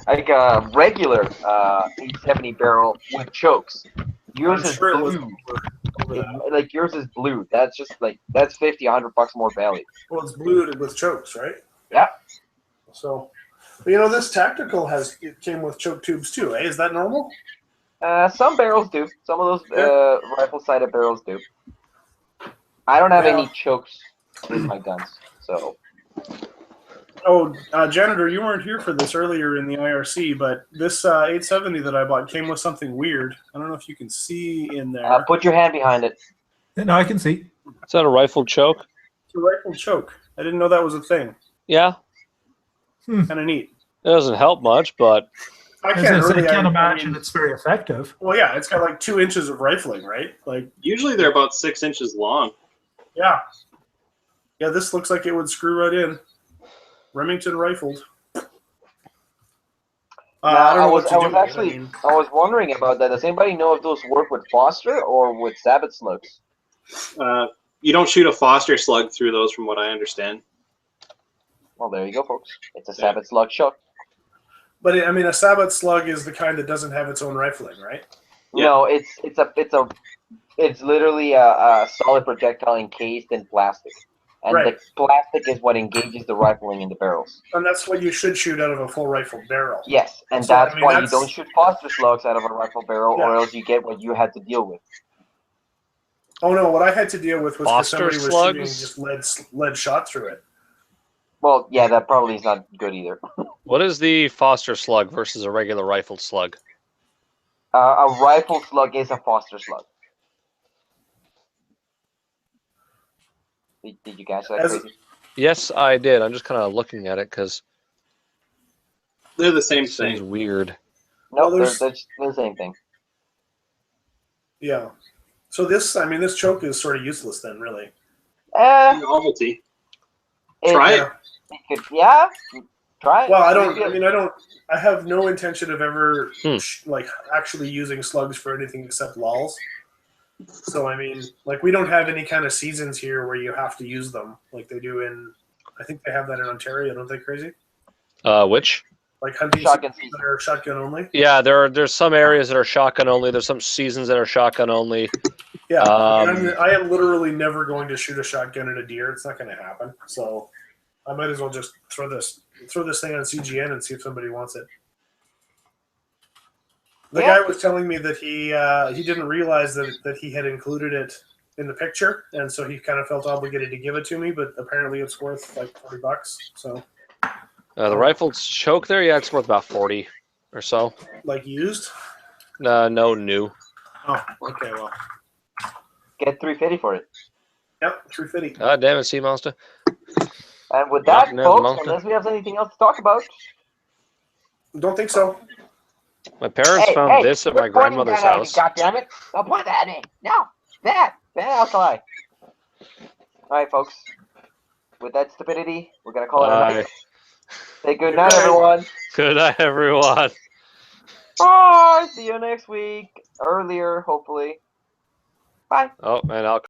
like a regular 870 barrel with chokes. Yours is blue. Like yours is blue. That's just like that's $50, $100 more value. Well, it's blued with chokes, right? Yeah. So, this tactical came with choke tubes too. Eh? Is that normal? Some barrels do. Some of those rifle-sided barrels do. I don't have any chokes with my guns, so. Oh, janitor, you weren't here for this earlier in the IRC, but this 870 that I bought came with something weird. I don't know if you can see in there. Put your hand behind it. No, I can see. Is that a rifle choke? It's a rifle choke. I didn't know that was a thing. Yeah. Kind of neat. It doesn't help much, but I can't imagine it's very effective. Well, yeah, it's got like 2 inches of rifling, right? Like usually they're about 6 inches long. Yeah. Yeah, this looks like it would screw right in. Remington rifled. I was wondering about that. Does anybody know if those work with Foster or with Sabot slugs? You don't shoot a Foster slug through those, from what I understand. Well, there you go, folks. It's a Sabot slug shot. But a Sabot slug is the kind that doesn't have its own rifling, right? Yeah. No, it's literally a solid projectile encased in plastic. And the plastic is what engages the rifling in the barrels. And that's what you should shoot out of a full rifle barrel. Yes, and so, that's why you don't shoot Foster slugs out of a rifle barrel, or else you get what you had to deal with. Oh no, what I had to deal with was Foster somebody slugs? was shooting just lead shot through it. Well, yeah, that probably is not good either. What is the Foster slug versus a regular rifled slug? A rifle slug is a Foster slug. Did you catch that, Crazy? Yes, I did. I'm just kind of looking at it because They're the same Seems thing. weird. No, Well, they're there's- the same thing. Yeah. So this, I mean, this choke is sort of useless then, really. Novelty. Try it. Yeah, try it. Well, I Maybe don't. I have no intention of ever Hmm. like actually using slugs for anything except lulls. So I mean, like we don't have any kind of seasons here where you have to use them like they do in. I think they have that in Ontario, don't they? Crazy. Which? Like hunting Shotgun seasons that are shotgun only. Yeah, there's some areas that are shotgun only. There's some seasons that are shotgun only. Yeah, Um, I am literally never going to shoot a shotgun at a deer. It's not going to happen. So I might as well just throw this thing on CGN and see if somebody wants it. The Yeah. guy was telling me that he didn't realize that he had included it in the picture, and so he kind of felt obligated to give it to me. But apparently, it's worth like $40. So the rifle choke there, yeah, it's worth about 40 or so. like used. No new. Oh, okay. Well, get $350 for it. yep, $350. God damn it, Sea Monster. And with that, Knocking out the folks, monster. unless we have anything else to talk about, Don't think so. My parents found this at my quit pointing grandmother's that at me, house. God damn it! Don't point that at me. No, that alkali. All right, folks. With that stupidity, we're gonna call it a Bye. night. Say good night, Good night. everyone. Good night, everyone. Bye. See you next week. Earlier, hopefully. Bye. Oh, man, I'll